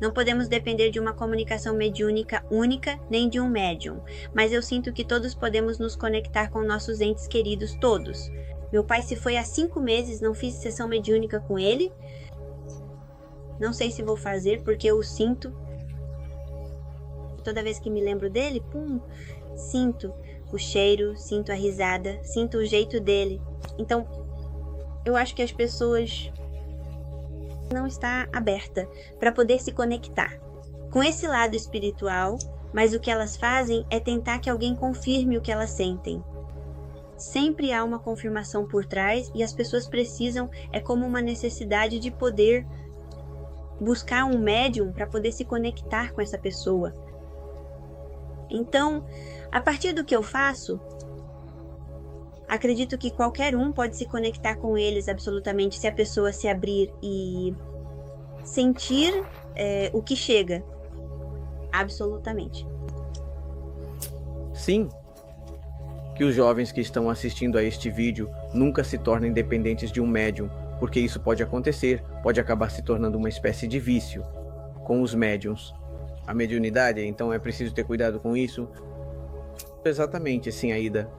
Não podemos depender de uma comunicação mediúnica única, nem de um médium, mas eu sinto que todos podemos nos conectar com nossos entes queridos, todos. Meu pai se foi há 5 meses, não fiz sessão mediúnica com ele. Não sei se vou fazer, porque eu o sinto. Toda vez que me lembro dele, sinto o cheiro, sinto a risada, sinto o jeito dele. Então, eu acho que as pessoas não estão abertas para poder se conectar com esse lado espiritual, mas o que elas fazem é tentar que alguém confirme o que elas sentem. Sempre há uma confirmação por trás e as pessoas precisam, é como uma necessidade de poder buscar um médium para poder se conectar com essa pessoa. Então, a partir do que eu faço, acredito que qualquer um pode se conectar com eles absolutamente se a pessoa se abrir e sentir o que chega. Absolutamente. Sim. Que os jovens que estão assistindo a este vídeo nunca se tornem dependentes de um médium, porque isso pode acontecer, pode acabar se tornando uma espécie de vício com os médiums. a mediunidade, então é preciso ter cuidado com isso. Exatamente, sim, Aida.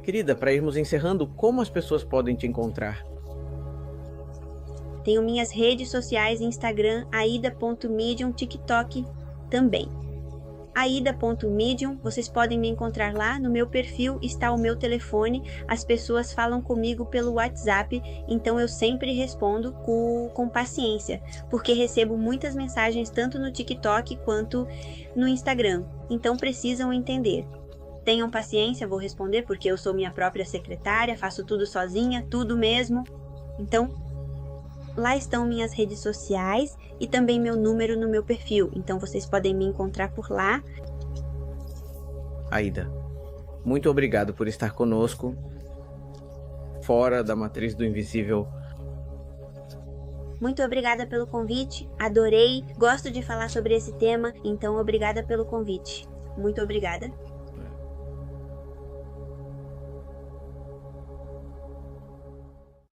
Querida, para irmos encerrando, como as pessoas podem te encontrar? Tenho minhas redes sociais, Instagram, aida.medium, TikTok também. aida.medium, vocês podem me encontrar lá, no meu perfil está o meu telefone, as pessoas falam comigo pelo WhatsApp, então eu sempre respondo com paciência, porque recebo muitas mensagens tanto no TikTok quanto no Instagram, então precisam entender. Tenham paciência, vou responder porque eu sou minha própria secretária, faço tudo sozinha, tudo mesmo, então lá estão minhas redes sociais e também meu número no meu perfil, então vocês podem me encontrar por lá. Aida, muito obrigado por estar conosco, fora da matriz do invisível. Muito obrigada pelo convite, adorei, gosto de falar sobre esse tema, então obrigada pelo convite. Muito obrigada.